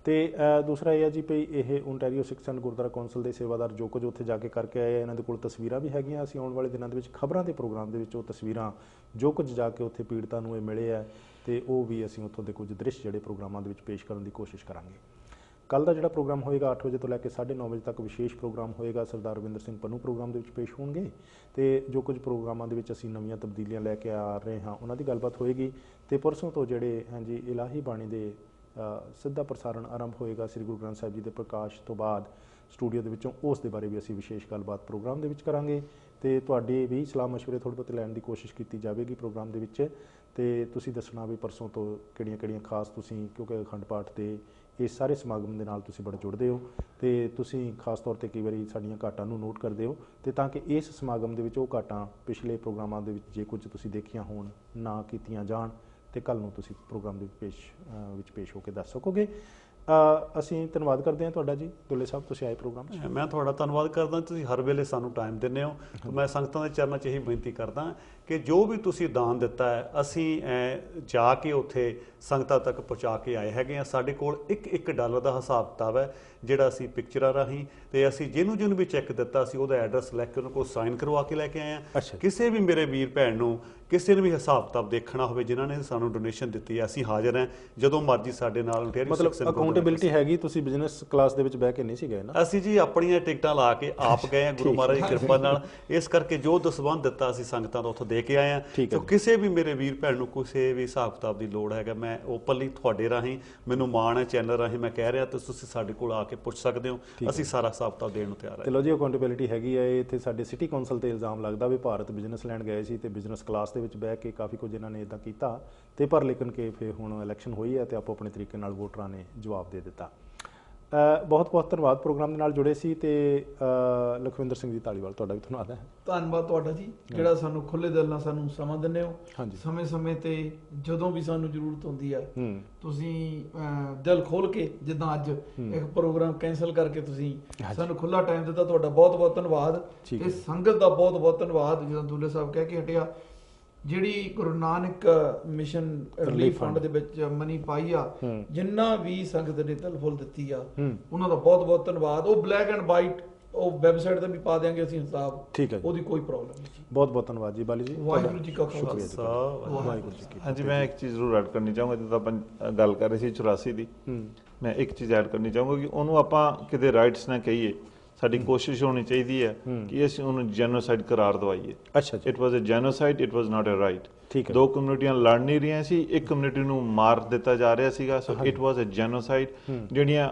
ਤੇ ਦੂਸਰਾ ਇਹ ਹੈ ਜੀ ਭਈ ਇਹ ਓਨਟਾਰੀਓ ਸਿੱਖ ਸੰਘ ਗੁਰਦੁਆਰਾ ਕੌਂਸਲ ਦੇ ਸੇਵਾਦਾਰ ਜੋ ਕੁਝ ਉੱਥੇ ਜਾ ਕੇ ਕਰਕੇ ਆਏ, ਇਹਨਾਂ ਦੇ ਕੋਲ ਤਸਵੀਰਾਂ ਵੀ ਹੈਗੀਆਂ। ਅਸੀਂ ਆਉਣ ਵਾਲੇ ਦਿਨਾਂ ਦੇ ਵਿੱਚ ਖਬਰਾਂ ਦੇ ਪ੍ਰੋਗਰਾਮ ਦੇ ਵਿੱਚ ਉਹ ਤਸਵੀਰਾਂ ਜੋ ਕੁਝ ਜਾ ਕੇ ਉੱਥੇ ਪੀੜਤਾਂ ਨੂੰ ਇਹ ਮਿਲੇ ਆ, ਤੇ ਉਹ ਵੀ ਅਸੀਂ ਉੱਥੋਂ ਦੇ ਕੁਝ ਦ੍ਰਿਸ਼ ਜਿਹੜੇ ਪ੍ਰੋਗਰਾਮਾਂ ਦੇ ਵਿੱਚ ਪੇਸ਼ ਕਰਨ ਦੀ ਕੋਸ਼ਿਸ਼ ਕਰਾਂਗੇ। ਕੱਲ੍ਹ ਦਾ ਜਿਹੜਾ ਪ੍ਰੋਗਰਾਮ ਹੋਏਗਾ 8 ਵਜੇ ਤੋਂ ਲੈ ਕੇ 9:30 ਵਜੇ ਤੱਕ ਵਿਸ਼ੇਸ਼ ਪ੍ਰੋਗਰਾਮ ਹੋਏਗਾ। ਸਰਦਾਰ ਰਵਿੰਦਰ ਸਿੰਘ ਪੰਨੂ ਪ੍ਰੋਗਰਾਮ ਦੇ ਵਿੱਚ ਪੇਸ਼ ਹੋਣਗੇ, ਤੇ ਜੋ ਕੁਝ ਪ੍ਰੋਗਰਾਮਾਂ ਦੇ ਵਿੱਚ ਅਸੀਂ ਨਵੀਆਂ ਤਬਦੀਲੀਆਂ ਲੈ ਕੇ ਆ ਰਹੇ ਹਾਂ ਉਹਨਾਂ ਦੀ ਗੱਲਬਾਤ ਹੋਏਗੀ। ਤੇ ਪਰਸੋਂ ਤੋਂ ਜਿਹੜੇ ਹਾਂਜੀ ਇਲਾਹੀ ਬਾਣੀ ਦੇ ਸਿੱਧਾ ਪ੍ਰਸਾਰਣ ਆਰੰਭ ਹੋਏਗਾ ਸ੍ਰੀ ਗੁਰੂ ਗ੍ਰੰਥ ਸਾਹਿਬ ਜੀ ਦੇ ਪ੍ਰਕਾਸ਼ ਤੋਂ ਬਾਅਦ ਸਟੂਡੀਓ ਦੇ ਵਿੱਚੋਂ, ਉਸ ਦੇ ਬਾਰੇ ਵੀ ਅਸੀਂ ਵਿਸ਼ੇਸ਼ ਗੱਲਬਾਤ ਪ੍ਰੋਗਰਾਮ ਦੇ ਵਿੱਚ ਕਰਾਂਗੇ। ਤੇ ਤੁਹਾਡੇ ਵੀ ਸਲਾਹ ਮਸ਼ਵਰੇ ਥੋੜ੍ਹੇ ਬਹੁਤ ਲੈਣ ਦੀ ਕੋਸ਼ਿਸ਼ ਕੀਤੀ ਜਾਵੇਗੀ ਪ੍ਰੋਗਰਾਮ ਦੇ ਵਿੱਚ। ਤੇ ਤੁਸੀਂ ਦੱਸਣਾ ਵੀ ਪਰਸੋਂ ਤੋਂ ਕਿਹੜੀਆਂ ਖਾਸ ਤੁਸੀਂ, ਕਿਉਂਕਿ ਅਖੰਡ ਪਾਠ ਤੇ ਇਸ ਸਾਰੇ ਸਮਾਗਮ ਦੇ ਨਾਲ ਤੁਸੀਂ ਬੜੇ ਜੁੜਦੇ ਹੋ, ਤੇ ਤੁਸੀਂ ਖਾਸ ਤੌਰ ਤੇ ਕਈ ਵਾਰੀ ਸਾਡੀਆਂ ਘਾਟਾਂ ਨੂੰ ਨੋਟ ਕਰਦੇ ਹੋ, ਤੇ ਤਾਂ ਕਿ ਇਸ ਸਮਾਗਮ ਦੇ ਵਿੱਚ ਉਹ ਘਾਟਾਂ ਪਿਛਲੇ ਪ੍ਰੋਗਰਾਮਾਂ ਦੇ ਵਿੱਚ ਜੇ ਕੁਝ ਤੁਸੀਂ ਦੇਖੀਆਂ ਹੋਣ ਨਾ ਕੀਤੀਆਂ ਜਾਣ, ਤੇ ਕੱਲ੍ਹ ਨੂੰ ਤੁਸੀਂ ਪ੍ਰੋਗਰਾਮ ਦੇ ਵਿੱਚ ਪੇਸ਼ ਹੋ ਕੇ ਦੱਸ ਸਕੋਗੇ। ਅਸੀਂ ਧੰਨਵਾਦ ਕਰਦੇ ਹਾਂ ਤੁਹਾਡਾ ਜੀ ਦੁੱਲੇ ਸਾਹਿਬ, ਤੁਸੀਂ ਆਏ ਪ੍ਰੋਗਰਾਮ 'ਚ। ਮੈਂ ਤੁਹਾਡਾ ਧੰਨਵਾਦ ਕਰਦਾ, ਤੁਸੀਂ ਹਰ ਵੇਲੇ ਸਾਨੂੰ ਟਾਈਮ ਦਿੰਦੇ ਹੋ। ਮੈਂ ਸੰਗਤਾਂ ਦੇ ਚਰਨਾਂ 'ਚ ਇਹੀ ਬੇਨਤੀ ਕਰਦਾ ਕਿ ਜੋ ਵੀ ਤੁਸੀਂ ਦਾਨ ਦਿੱਤਾ ਹੈ, ਅਸੀਂ ਜਾ ਕੇ ਉੱਥੇ ਸੰਗਤਾਂ ਤੱਕ ਪਹੁੰਚਾ ਕੇ ਆਏ ਹੈਗੇ ਹਾਂ। ਸਾਡੇ ਕੋਲ $1 ਦਾ ਹਿਸਾਬ ਕਿਤਾਬ ਹੈ ਜਿਹੜਾ ਅਸੀਂ ਪਿਕਚਰਾਂ ਰਾਹੀਂ, ਤੇ ਅਸੀਂ ਜਿਹਨੂੰ ਵੀ ਚੈੱਕ ਦਿੱਤਾ ਸੀ ਉਹਦਾ ਐਡਰੈਸ ਲੈ ਕੇ ਉਹਨਾਂ ਕੋਲ ਸਾਈਨ ਕਰਵਾ ਕੇ ਲੈ ਕੇ ਆਏ ਹਾਂ। ਕਿਸੇ ਵੀ ਮੇਰੇ ਵੀਰ ਭੈਣ ਨੂੰ ਕਿਸੇ ਨੇ ਵੀ ਹਿਸਾਬ ਕਿਤਾਬ ਦੇਖਣਾ ਹੋਵੇ ਜਿਨ੍ਹਾਂ ਨੇ ਸਾਨੂੰ ਡੋਨੇਸ਼ਨ ਦਿੱਤੀ ਹੈ, ਅਸੀਂ ਹਾਜ਼ਰ ਹਾਂ ਜਦੋਂ ਮਰਜ਼ੀ ਸਾਡੇ ਨਾਲ। ਮਤਲਬ ਅਕਾਊਂਟੇਬਿਲਿਟੀ ਹੈਗੀ, ਤੁਸੀਂ ਬਿਜ਼ਨਸ ਕਲਾਸ ਦੇ ਵਿੱਚ ਬਹਿ ਕੇ ਨਹੀਂ ਸੀ ਗਏ ਨਾ? ਅਸੀਂ ਜੀ ਆਪਣੀਆਂ ਟਿਕਟਾਂ ਲਾ ਕੇ ਆਪ ਗਏ ਹਾਂ ਗੁਰੂ ਮਹਾਰਾਜ ਦੀ ਕਿਰਪਾ ਨਾਲ। ਇਸ ਕਰਕੇ ਜੋ ਦਸਵੰਧ ਦਿੱਤਾ ਅਸੀਂ ਸੰਗਤਾਂ ਤੋਂ ਉੱਥੋਂ ਦੇ ਕੇ ਆਏ ਹਾਂ। ਤੇ ਕਿਸੇ ਵੀ ਮੇਰੇ ਵੀਰ ਭੈਣ ਨੂੰ ਕਿਸੇ ਵੀ ਹਿਸਾਬ ਕਿਤਾਬ ਦੀ ਲੋੜ ਹੈਗਾ, ਮੈਂ ਓਪਨਲੀ ਤੁਹਾਡੇ ਰਾਹੀਂ, ਮੈਨੂੰ ਮਾਣ ਹੈ ਚੈਨਲ ਰਾਹੀਂ ਮੈਂ ਕਹਿ ਰਿਹਾ, ਤੇ ਤੁਸੀਂ ਸਾਡੇ ਕੋਲ ਆ ਕੇ ਪੁੱਛ ਸਕਦੇ ਹੋ, ਅਸੀਂ ਸਾਰਾ ਹਿਸਾਬ ਕਿਤਾਬ ਦੇਣ ਨੂੰ ਤਿਆਰ ਹਾਂ। ਚਲੋ ਜੀ, ਅਕਾਊਂਟੇਬਿਲਿਟੀ ਹੈਗੀ ਹੈ। ਇੱਥੇ ਸਾਡੇ ਸਿਟੀ ਕੌਂਸਲ ਤੇ ਇਲਜ਼ਾਮ ਲੱਗਦਾ ਵੀ ਭਾਰਤ ਬਿਜ਼ਨਸ ਲੈਣ ਗਏ ਸੀ ਤੇ ਬਿਜ਼ਨਸ ਕਲਾਸ ਦੇ ਵਿੱਚ ਬਹਿ ਕੇ ਕਾਫੀ ਕੁਝ ਇਹਨਾਂ ਨੇ ਇਦਾਂ ਕੀਤਾ ਤੇ ਪਰ ਲੇਕਿਨ ਕਿ ਫਿਰ ਹੁਣ ਇਲੈਕਸ਼ਨ ਹੋਈ ਹੈ ਤੇ ਆਪੋ ਆਪਣੇ ਤਰੀਕੇ ਨਾਲ ਵੋਟਰਾਂ ਨੇ ਜਵਾਬ ਦੇ ਦਿੱਤਾ। ਬਹੁਤ ਬਹੁਤ ਧੰਨਵਾਦ ਪ੍ਰੋਗਰਾਮ ਦੇ ਨਾਲ ਜੁੜੇ ਸੀ ਤੇ ਲਖਵਿੰਦਰ ਸਿੰਘ ਜੀ ਧਾਲੀਵਾਲ, ਤੁਹਾਡਾ ਵੀ ਧੰਨਵਾਦ ਹੈ। ਧੰਨਵਾਦ ਤੁਹਾਡਾ ਜੀ, ਜਿਹੜਾ ਸਾਨੂੰ ਖੁੱਲੇ ਦਿਲ ਨਾਲ ਸਾਨੂੰ ਸਮਾਂ ਦਿੰਦੇ ਹੋ। ਹਾਂਜੀ, ਸਮੇਂ ਤੇ ਜਦੋਂ ਵੀ ਸਾਨੂੰ ਜ਼ਰੂਰਤ ਹੁੰਦੀ ਆ ਤੁਸੀਂ ਦਿਲ ਖੋਲ ਕੇ, ਜਿੱਦਾਂ ਅੱਜ ਇੱਕ ਪ੍ਰੋਗਰਾਮ ਕੈਂਸਲ ਕਰਕੇ ਤੁਸੀਂ ਸਾਨੂੰ ਖੁੱਲਾ ਟਾਈਮ ਦਿੱਤਾ, ਤੁਹਾਡਾ ਬਹੁਤ ਬਹੁਤ ਧੰਨਵਾਦ। ਤੇ ਸੰਗਤ ਦਾ ਬਹੁਤ ਬਹੁਤ ਧੰਨਵਾਦ। ਜਿੱਦਾਂ ਦੁੱਲੇ ਸਾਹਿਬ ਕਹਿ ਕੇ ਹਟਿਆ, ਜਿਹੜੀ Guru Nanak mission relief fund ਦੇ ਵਿੱਚ ਮਨੀ ਪਾਈ ਆ, ਜਿੰਨਾ ਵੀ ਸੰਗਤ ਨੇ ਦਿਲ ਫੁੱਲ ਦਿੱਤੀ ਆ, ਉਹਨਾਂ ਦਾ ਬਹੁਤ ਬਹੁਤ ਧੰਨਵਾਦ। ਉਹ ਬਲੈਕ ਐਂਡ ਵਾਈਟ ਉਹ ਵੈਬਸਾਈਟ ਤੇ ਵੀ ਪਾ ਦਿਆਂਗੇ ਅਸੀਂ ਹਿਸਾਬ, ਠੀਕ ਹੈ, ਉਹਦੀ ਕੋਈ ਪ੍ਰੋਬਲਮ ਨਹੀਂ। ਬਹੁਤ ਬਹੁਤ ਧੰਨਵਾਦ ਜੀ ਬਾਲੀ ਜੀ, ਵਾਹਿਗੁਰੂ ਜੀ ਕਾ ਖਾਲਸਾ, ਵਾਹਿਗੁਰੂ ਜੀ ਕੀ। ਹਾਂਜੀ, ਮੈਂ ਇੱਕ ਚੀਜ਼ ਜ਼ਰੂਰ ਐਡ ਕਰਨੀ ਚਾਹੂੰਗਾ। ਜਦੋਂ ਆਪਾਂ ਗੱਲ ਕਰ ਰਹੇ ਸੀ 84 ਦੀ, ਮੈਂ ਇੱਕ ਚੀਜ਼ ਐਡ ਕਰਨੀ ਚਾਹੂੰਗਾ ਕਿ ਉਹਨੂੰ ਆਪਾਂ ਕਿਤੇ ਰਾਈਟਸ ਨਾ ਕਹੀਏ, ਸਾਡੀ ਕੋਸ਼ਿਸ਼ ਹੋਣੀ ਚਾਹੀਦੀ ਹੈ ਕਿ ਅਸੀਂ ਉਹਨੂੰ ਜੈਨੋਸਾਈਡ ਕਰਾਰ ਦਵਾਈਏ। ਅੱਛਾ ਜੀ, it was a genocide, it was not a right. ਠੀਕ ਹੈ, ਦੋ ਕਮਿਊਨਿਟੀਆਂ ਲੜ ਨਹੀਂ ਰਹੀਆਂ ਸੀ, ਇੱਕ ਕਮਿਊਨਿਟੀ ਨੂੰ ਮਾਰ ਦਿੱਤਾ ਜਾ ਰਿਹਾ ਸੀਗਾ। So it was a genocide. ਜਿਹੜੀਆਂ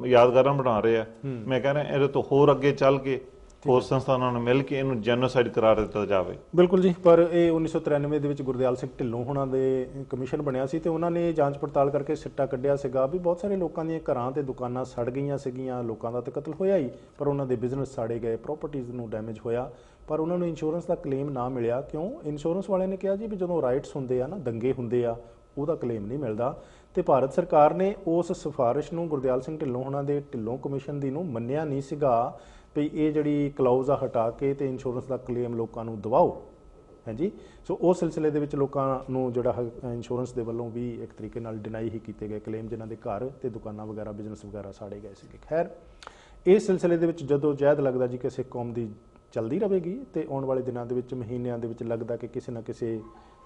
ਯਾਦਗਾਰਾਂ ਬਣਾ ਰਹੇ ਆ, ਮੈਂ ਕਹਿ ਰਿਹਾ ਇਹਦੇ ਤੋਂ ਹੋਰ ਅੱਗੇ ਚੱਲ ਕੇ ਹੋਰ ਸੰਸਥਾਨਾਂ ਨੂੰ ਮਿਲ ਕੇ ਇਹਨੂੰ ਜੈਨੋਸਾਈਡ ਕਰਾਰ ਦਿੱਤਾ ਜਾਵੇ। ਬਿਲਕੁਲ ਜੀ। ਪਰ ਇਹ 1993 ਦੇ ਵਿੱਚ ਗੁਰਦਿਆਲ ਸਿੰਘ ਢਿੱਲੋਂ ਹੋਣਾ ਦੇ ਕਮਿਸ਼ਨ ਬਣਿਆ ਸੀ ਤੇ ਉਹਨਾਂ ਨੇ ਜਾਂਚ ਪੜਤਾਲ ਕਰਕੇ ਸਿੱਟਾ ਕੱਢਿਆ ਸੀਗਾ ਵੀ ਬਹੁਤ ਸਾਰੇ ਲੋਕਾਂ ਦੀਆਂ ਘਰਾਂ ਤੇ ਦੁਕਾਨਾਂ ਸੜ ਗਈਆਂ ਸੀਗੀਆਂ, ਲੋਕਾਂ ਦਾ ਤਾਂ ਕਤਲ ਹੋਇਆ ਹੀ, ਪਰ ਉਹਨਾਂ ਦੇ ਬਿਜ਼ਨਸ ਸਾੜੇ ਗਏ, ਪ੍ਰਾਪਰਟੀਜ਼ ਨੂੰ ਡੈਮੇਜ ਹੋਇਆ, ਪਰ ਉਹਨਾਂ ਨੂੰ ਇੰਸ਼ੋਰੈਂਸ ਦਾ ਕਲੇਮ ਨਾ ਮਿਲਿਆ। ਕਿਉਂ? ਇੰਸ਼ੋਰੈਂਸ ਵਾਲਿਆਂ ਨੇ ਕਿਹਾ ਜੀ ਵੀ ਜਦੋਂ ਰਾਈਟਸ ਹੁੰਦੇ ਆ ਨਾ, ਦੰਗੇ ਹੁੰਦੇ ਆ, ਉਹਦਾ ਕਲੇਮ ਨਹੀਂ ਮਿਲਦਾ। ਤੇ ਭਾਰਤ ਸਰਕਾਰ ਨੇ ਉਸ ਸਿਫਾਰਿਸ਼ ਨੂੰ ਗੁਰਦਿਆਲ ਸਿੰਘ ਢਿੱਲੋਂ ਹੋਣਾ ਦੇ ਢਿੱਲੋਂ ਕਮਿਸ਼ਨ ਦੀ ਨੂੰ ਮੰਨਿਆ ਨਹੀਂ ਸੀਗਾ ਵੀ ਇਹ ਜਿਹੜੀ ਕਲਾਉਜ਼ ਆ ਹਟਾ ਕੇ ਤੇ ਇੰਸ਼ੋਰੈਂਸ ਦਾ ਕਲੇਮ ਲੋਕਾਂ ਨੂੰ ਦਿਵਾਓ। ਹਾਂਜੀ, ਸੋ ਉਸ ਸਿਲਸਿਲੇ ਦੇ ਵਿੱਚ ਲੋਕਾਂ ਨੂੰ ਜਿਹੜਾ ਇੰਸ਼ੋਰੈਂਸ ਦੇ ਵੱਲੋਂ ਵੀ ਇੱਕ ਤਰੀਕੇ ਨਾਲ ਡਿਨਾਈ ਹੀ ਕੀਤੇ ਗਏ ਕਲੇਮ, ਜਿਨ੍ਹਾਂ ਦੇ ਘਰ ਤੇ ਦੁਕਾਨਾਂ ਵਗੈਰਾ, ਬਿਜ਼ਨਸ ਵਗੈਰਾ ਸਾੜੇ ਗਏ ਸੀਗੇ। ਖੈਰ, ਇਸ ਸਿਲਸਿਲੇ ਦੇ ਵਿੱਚ ਜਦੋਂ ਜਹਿਦ ਲੱਗਦਾ ਜੀ ਕਿਸੇ ਕੌਮ ਦੀ ਚੱਲਦੀ ਰਹੇਗੀ ਤੇ ਆਉਣ ਵਾਲੇ ਦਿਨਾਂ ਦੇ ਵਿੱਚ, ਮਹੀਨਿਆਂ ਦੇ ਵਿੱਚ ਲੱਗਦਾ ਕਿ ਕਿਸੇ ਨਾ ਕਿਸੇ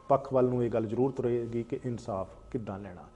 ਪੱਖ ਵੱਲ ਨੂੰ ਇਹ ਗੱਲ ਜ਼ਰੂਰ ਤੁਰੇਗੀ ਕਿ ਇਨਸਾਫ ਕਿੱਦਾਂ ਲੈਣਾ।